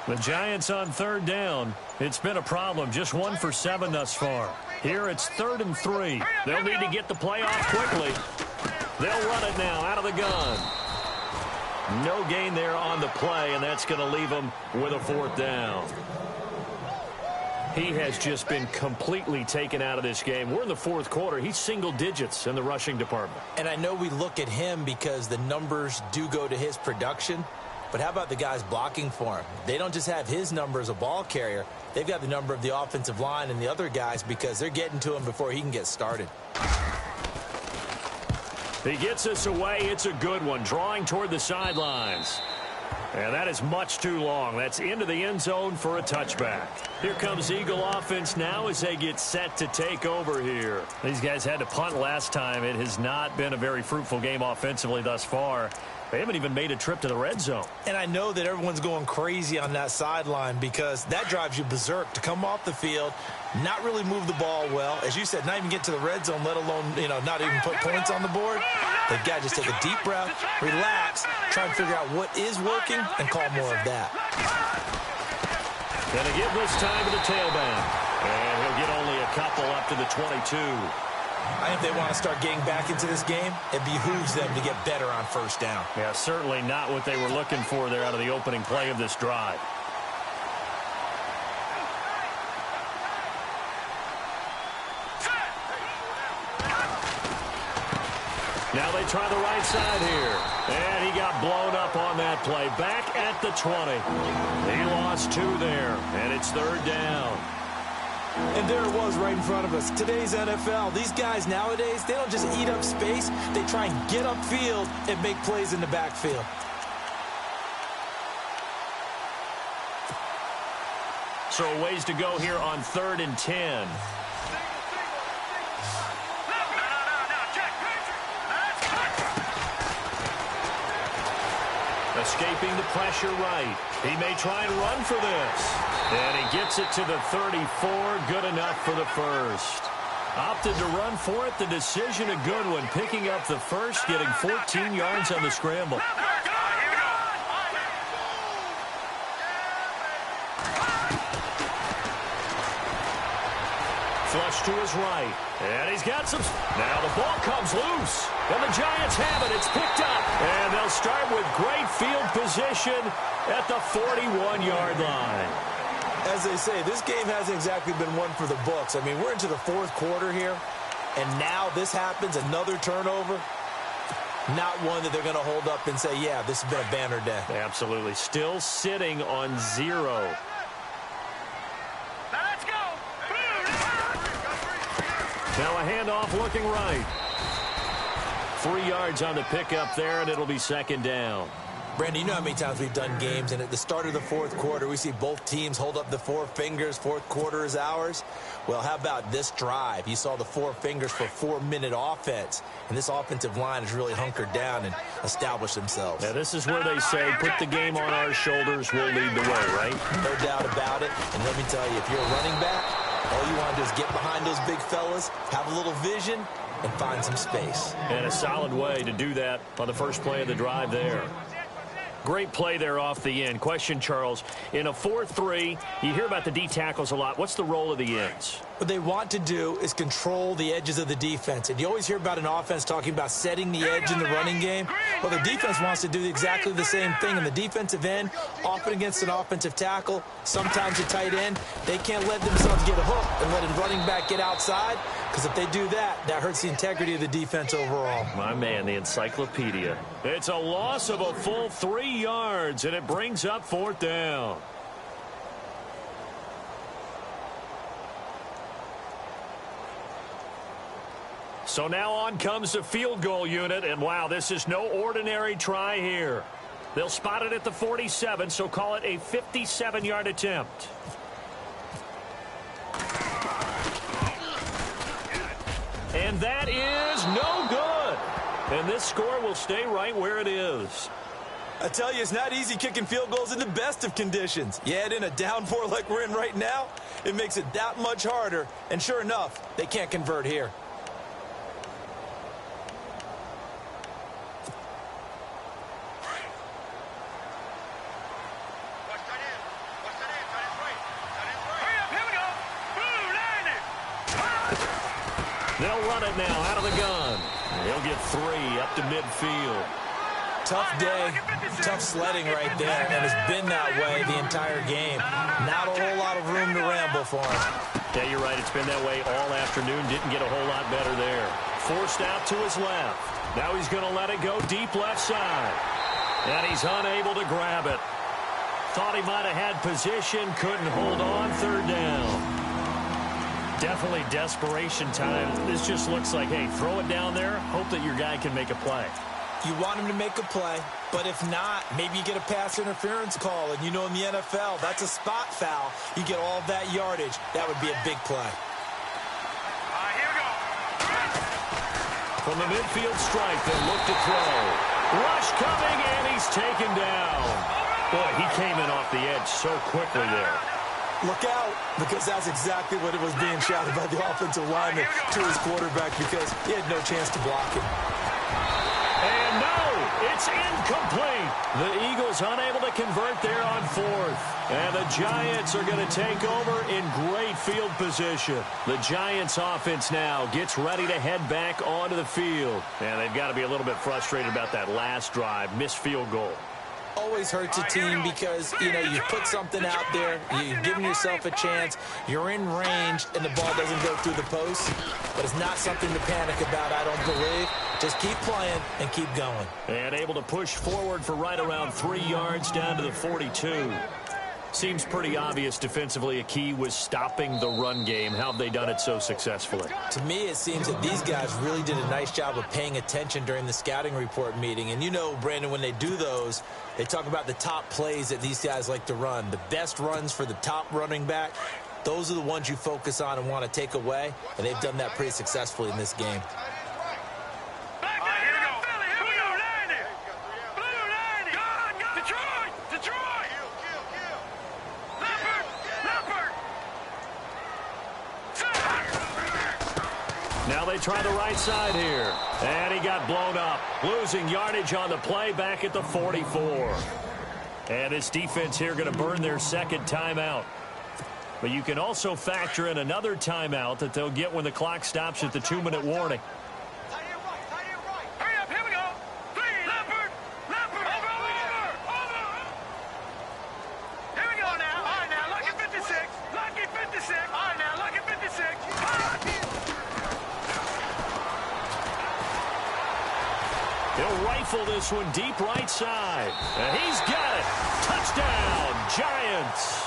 The Giants on 3rd down. It's been a problem. Just 1 for 7 thus far. Here it's 3rd and 3. They'll need to get the play off quickly. They'll run it now out of the gun. No gain there on the play, and that's going to leave them with a 4th down. He has just been completely taken out of this game. We're in the 4th quarter. He's single digits in the rushing department. And I know we look at him because the numbers do go to his production. But how about the guys blocking for him? They don't just have his number as a ball carrier. They've got the number of the offensive line and the other guys because they're getting to him before he can get started. He gets us away. It's a good one. Drawing toward the sidelines. And that is much too long. That's into the end zone for a touchback. Here comes Eagle offense now as they get set to take over here. These guys had to punt last time. It has not been a very fruitful game offensively thus far. They haven't even made a trip to the red zone. And I know that everyone's going crazy on that sideline because that drives you berserk to come off the field, not really move the ball well. As you said, not even get to the red zone, let alone, not even put points on the board. They've got to just take a deep breath, relax, try and figure out what is working, and call more of that. Going to give this time to the tailback. And he'll get only a couple up to the 22. I think if they want to start getting back into this game, it behooves them to get better on first down. Yeah, certainly not what they were looking for there out of the opening play of this drive. Now they try the right side here. And he got blown up on that play. Back at the 20. He lost 2 there, and it's third down. And there it was right in front of us. Today's NFL, these guys nowadays, they don't just eat up space. They try and get upfield and make plays in the backfield. So a ways to go here on 3rd and 10. Escaping the pressure right. He may try and run for this. And he gets it to the 34. Good enough for the first. Opted to run for it. The decision a good one. Picking up the first, getting 14 yards on the scramble. Flush to his right. And he's got some. Now the ball comes loose. And the Giants have it. It's picked up. And they'll start with great field position at the 41-yard line. As they say, this game hasn't exactly been one for the books. I mean, we're into the 4th quarter here. And now this happens, another turnover. Not one that they're going to hold up and say, yeah, this has been a banner day. Absolutely. Still sitting on 0. Now a handoff looking right. 3 yards on the pickup there, and it'll be second down. Brandon, you know how many times we've done games, and at the start of the 4th quarter, we see both teams hold up the 4 fingers, 4th quarter is ours. Well, how about this drive? You saw the 4 fingers for 4-minute offense, and this offensive line has really hunkered down and established themselves. Now, this is where they say, put the game on our shoulders, we'll lead the way, right? No doubt about it, and let me tell you, if you're a running back, all you want to do is get behind those big fellas, have a little vision, and find some space. And a solid way to do that on the first play of the drive there. Great play there off the end. Question, Charles, in a 4-3, you hear about the D tackles a lot. What's the role of the ends? What they want to do is control the edges of the defense. And you always hear about an offense talking about setting the edge in the running game. Well, the defense wants to do exactly the same thing. And the defensive end, often against an offensive tackle, sometimes a tight end, they can't let themselves get a hook and let a running back get outside. Because if they do that, that hurts the integrity of the defense overall. My man, the encyclopedia. It's a loss of a full 3 yards, and it brings up 4th down. So now on comes the field goal unit, and wow, this is no ordinary try here. They'll spot it at the 47, so call it a 57-yard attempt. And that is no good. And this score will stay right where it is. I tell you, it's not easy kicking field goals in the best of conditions. Yet in a downpour like we're in right now, it makes it that much harder. And sure enough, they can't convert here. They'll run it now out of the gun. He'll get 3 up to midfield. Tough day, tough sledding right there, and it's been that way the entire game. Not a whole lot of room to ramble for him. Yeah, you're right. It's been that way all afternoon. Didn't get a whole lot better there. Forced out to his left. Now he's going to let it go deep left side. And he's unable to grab it. Thought he might have had position, couldn't hold on. 3rd down. Definitely desperation time. This just looks like, hey, throw it down there, hope that your guy can make a play. You want him to make a play. But if not, maybe you get a pass interference call, and you know in the NFL, that's a spot foul. You get all that yardage. That would be a big play. Here we go. From the midfield stripe, they look to throw. Rush coming, and he's taken down. Boy, he came in off the edge so quickly there. Look out, because that's exactly what it was being shouted by the offensive lineman to his quarterback, because he had no chance to block him. And no, it's incomplete. The Eagles unable to convert there on fourth. And the Giants are going to take over in great field position. The Giants offense now gets ready to head back onto the field. And they've got to be a little bit frustrated about that last drive, missed field goal. Always hurts a team because, you know, you put something out there, you're giving yourself a chance, you're in range, and the ball doesn't go through the post. But it's not something to panic about, I don't believe. Just keep playing and keep going. And able to push forward for right around 3 yards down to the 42. Seems pretty obvious defensively a key was stopping the run game. How have they done it so successfully? To me, it seems that these guys really did a nice job of paying attention during the scouting report meeting. And you know, Brandon, when they do those, they talk about the top plays that these guys like to run. The best runs for the top running back, those are the ones you focus on and want to take away. And they've done that pretty successfully in this game. Now they try the right side here. And he got blown up. Losing yardage on the play back at the 44. And this defense here going to burn their second timeout. But you can also factor in another timeout that they'll get when the clock stops at the 2-minute warning. Hurry up, here we go. 3, Leopard, over. Here we go now. All right, now, lucky 56. Lucky 56. All right, now, lucky 56. He'll rifle this one deep right side. And he's got it. Touchdown, Giants.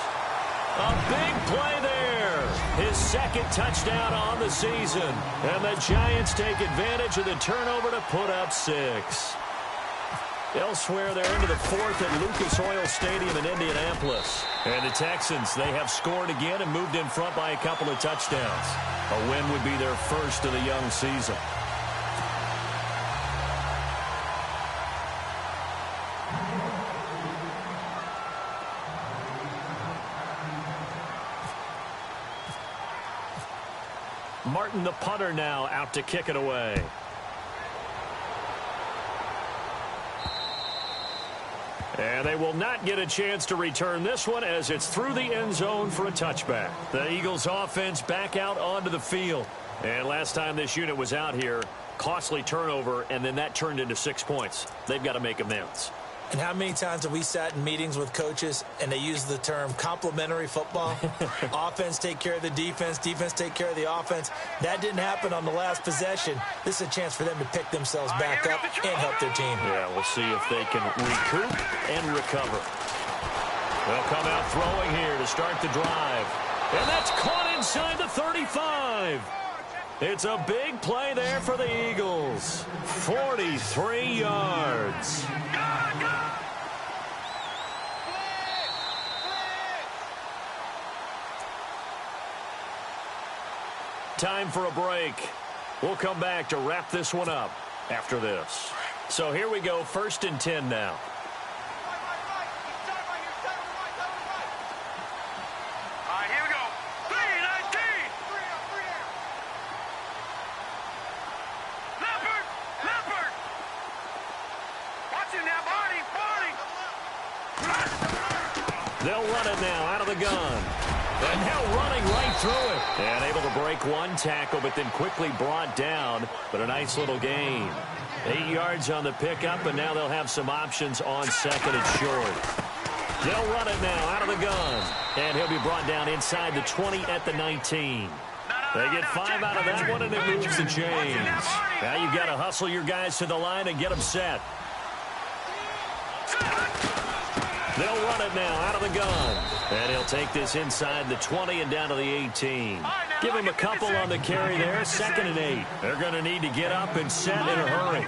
A big play there. His second touchdown on the season. And the Giants take advantage of the turnover to put up 6. Elsewhere, they're into the fourth at Lucas Oil Stadium in Indianapolis. And the Texans, they have scored again and moved in front by a couple of touchdowns. A win would be their first of the young season. Martin, the punter, now out to kick it away. And they will not get a chance to return this one as it's through the end zone for a touchback. The Eagles offense back out onto the field. And last time this unit was out here, costly turnover, and then that turned into 6 points. They've got to make amends. And how many times have we sat in meetings with coaches and they use the term complementary football? Offense take care of the defense, defense take care of the offense. That didn't happen on the last possession. This is a chance for them to pick themselves back up and help their team. Yeah, we'll see if they can recoup and recover. They'll come out throwing here to start the drive. And that's caught inside the 35. It's a big play there for the Eagles. 43 yards. Time for a break. We'll come back to wrap this one up after this. So here we go, 1st and 10 now. They'll run it now out of the gun. And now running right through it. And able to break one tackle, but then quickly brought down. But a nice little gain. 8 yards on the pickup, and now they'll have some options on 2nd and short. They'll run it now out of the gun. And he'll be brought down inside the 20 at the 19. They get 5 out of that one, and it moves the chains. Now you've got to hustle your guys to the line and get them set. They'll run it now out of the gun. And he'll take this inside the 20 and down to the 18. Give him a couple on the carry there. 2nd and 8. They're going to need to get up and set in a hurry.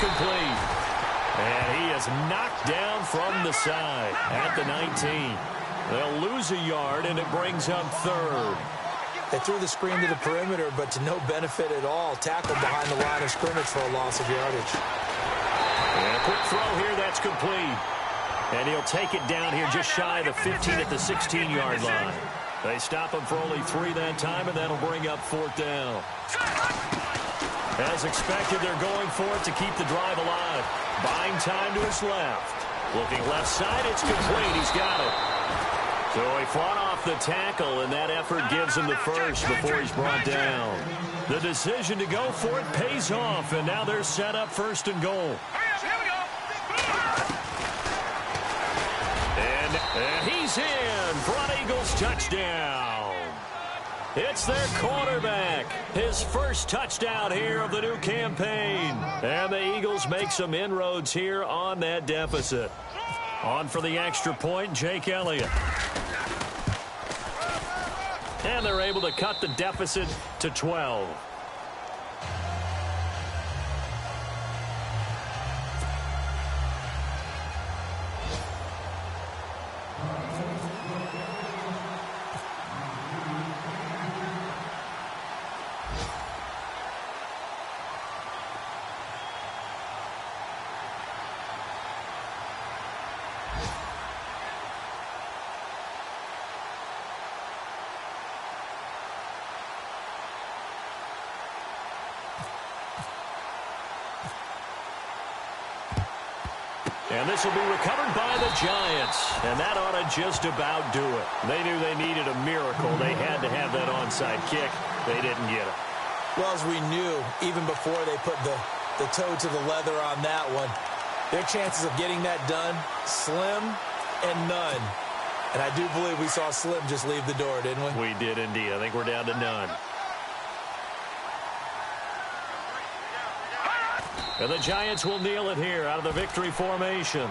complete. And he is knocked down from the side at the 19. They'll lose a yard, and it brings up third. They threw the screen to the perimeter, but to no benefit at all. Tackled behind the line of scrimmage for a loss of yardage. And a quick throw here, that's complete. And he'll take it down here just shy of the 15 at the 16-yard line. They stop him for only 3 that time, and that'll bring up 4th down. As expected, they're going for it to keep the drive alive. Buying time to his left. Looking left side, it's complete. He's got it. So he fought off the tackle, and that effort gives him the first before he's brought down. The decision to go for it pays off, and now they're set up 1st and goal. And he's in. Front Eagles touchdown. It's their quarterback. His first touchdown here of the new campaign. And the Eagles make some inroads here on that deficit. On for the extra point, Jake Elliott. And they're able to cut the deficit to 12. And this will be recovered by the Giants. And that ought to just about do it. They knew they needed a miracle. They had to have that onside kick. They didn't get it. Well, as we knew, even before they put the toe to the leather on that one, their chances of getting that done, slim and none. And I do believe we saw Slim just leave the door, didn't we? We did indeed. I think we're down to none. And the Giants will kneel it here out of the victory formation.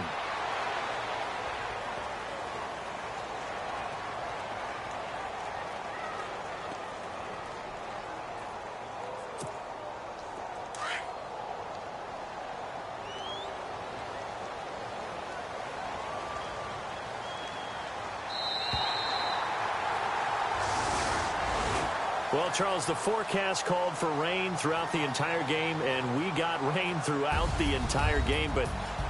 Well, Charles, the forecast called for rain throughout the entire game, and we got rain throughout the entire game. But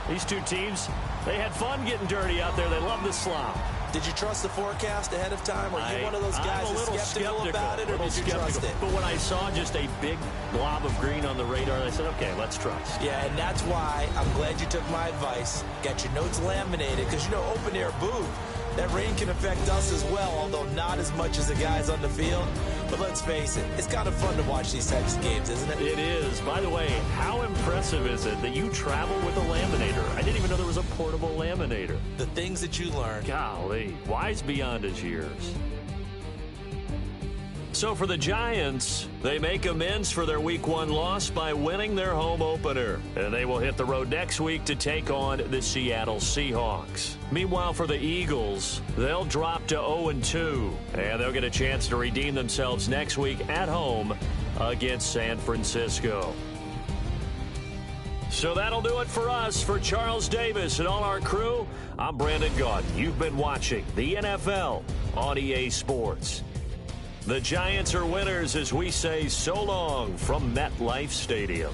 these two teams, they had fun getting dirty out there. They love the slop. Did you trust the forecast ahead of time? Or are you one of those guys that's skeptical about it, or did you trust it? But when I saw just a big blob of green on the radar, I said, okay, let's trust. Yeah, and that's why I'm glad you took my advice. Got your notes laminated, because, you know, open-air booth, that rain can affect us as well, although not as much as the guys on the field. But let's face it, it's kind of fun to watch these types of games, isn't it? It is. By the way, how impressive is it that you travel with a laminator? I didn't even know there was a portable laminator. The things that you learn. Golly, wise beyond his years. So for the Giants, they make amends for their Week 1 loss by winning their home opener. And they will hit the road next week to take on the Seattle Seahawks. Meanwhile, for the Eagles, they'll drop to 0-2. And they'll get a chance to redeem themselves next week at home against San Francisco. So that'll do it for us. For Charles Davis and all our crew, I'm Brandon Gaudin. You've been watching the NFL on EA Sports. The Giants are winners as we say so long from MetLife Stadium.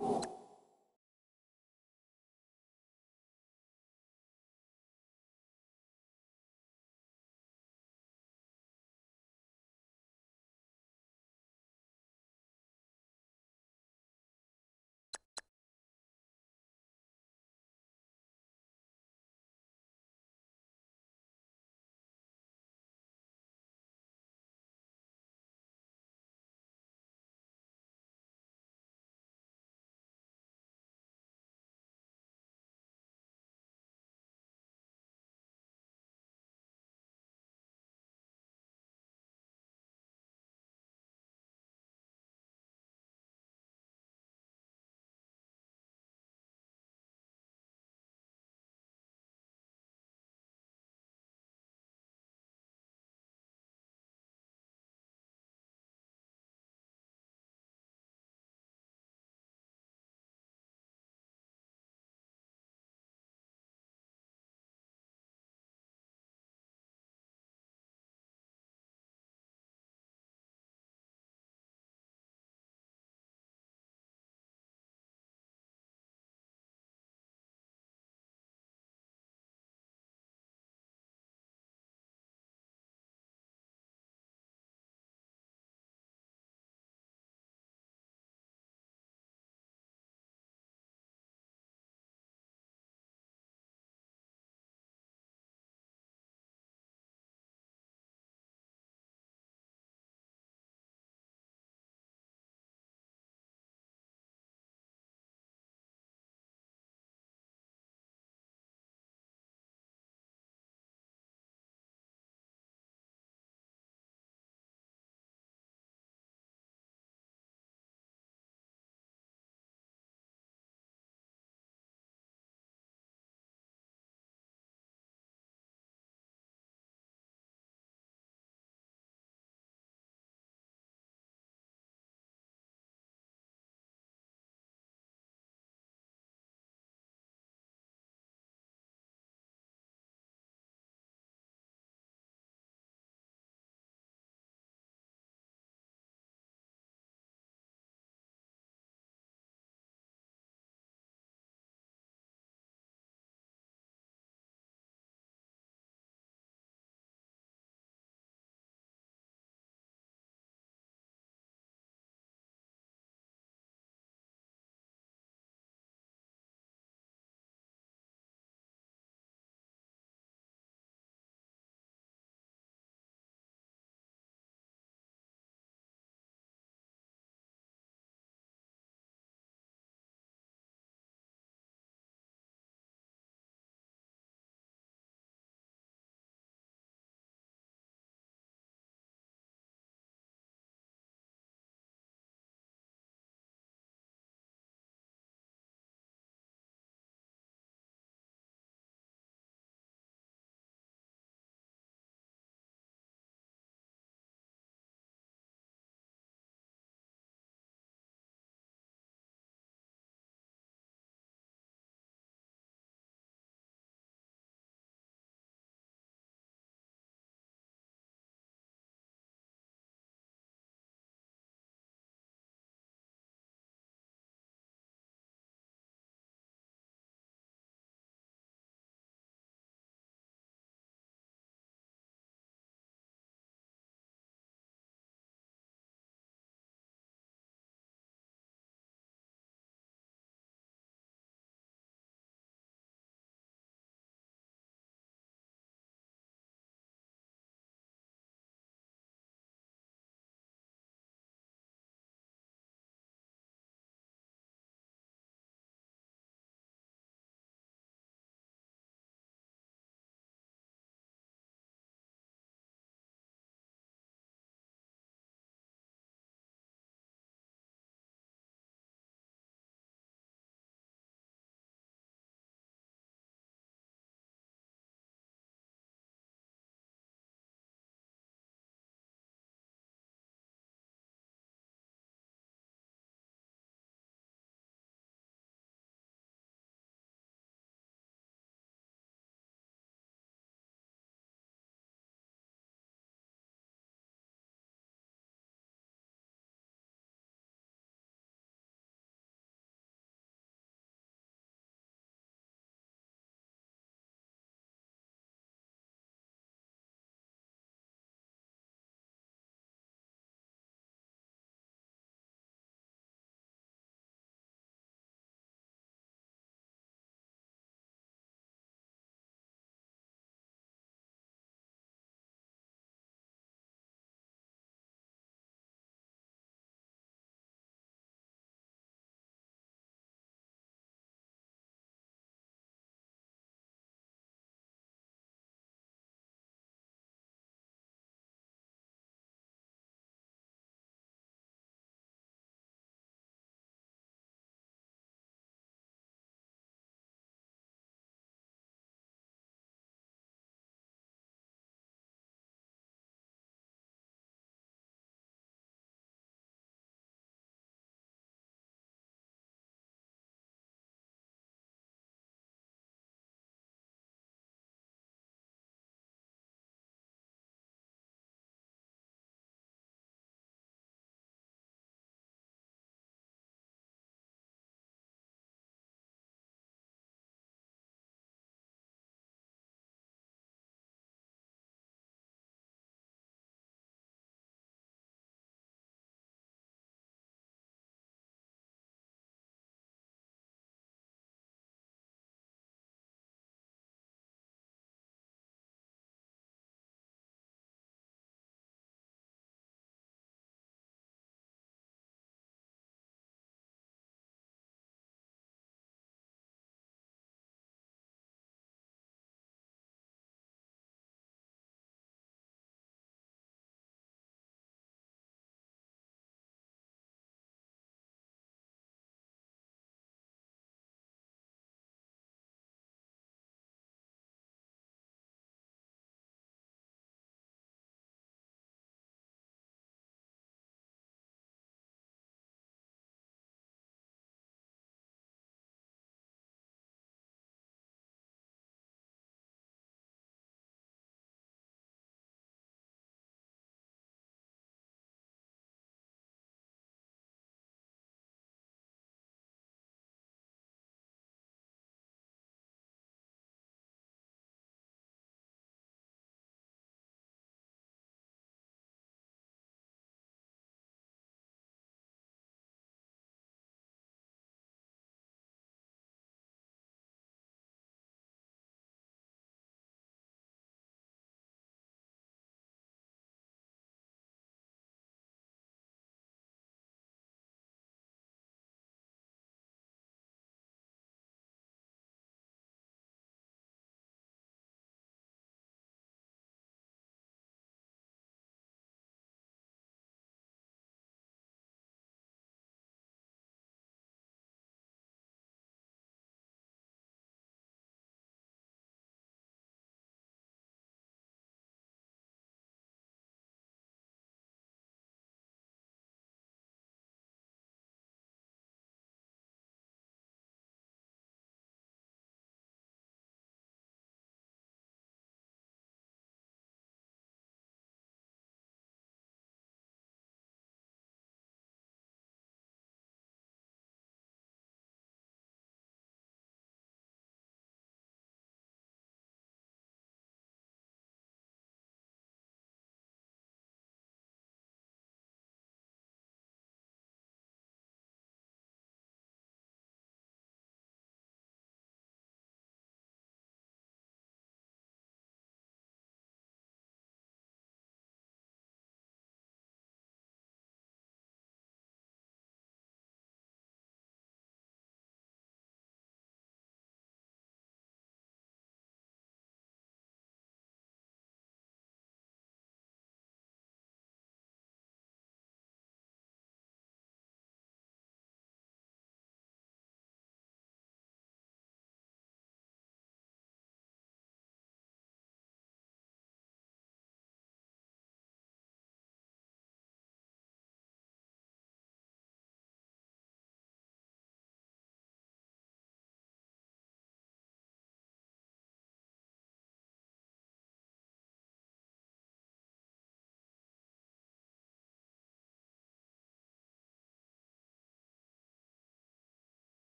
you.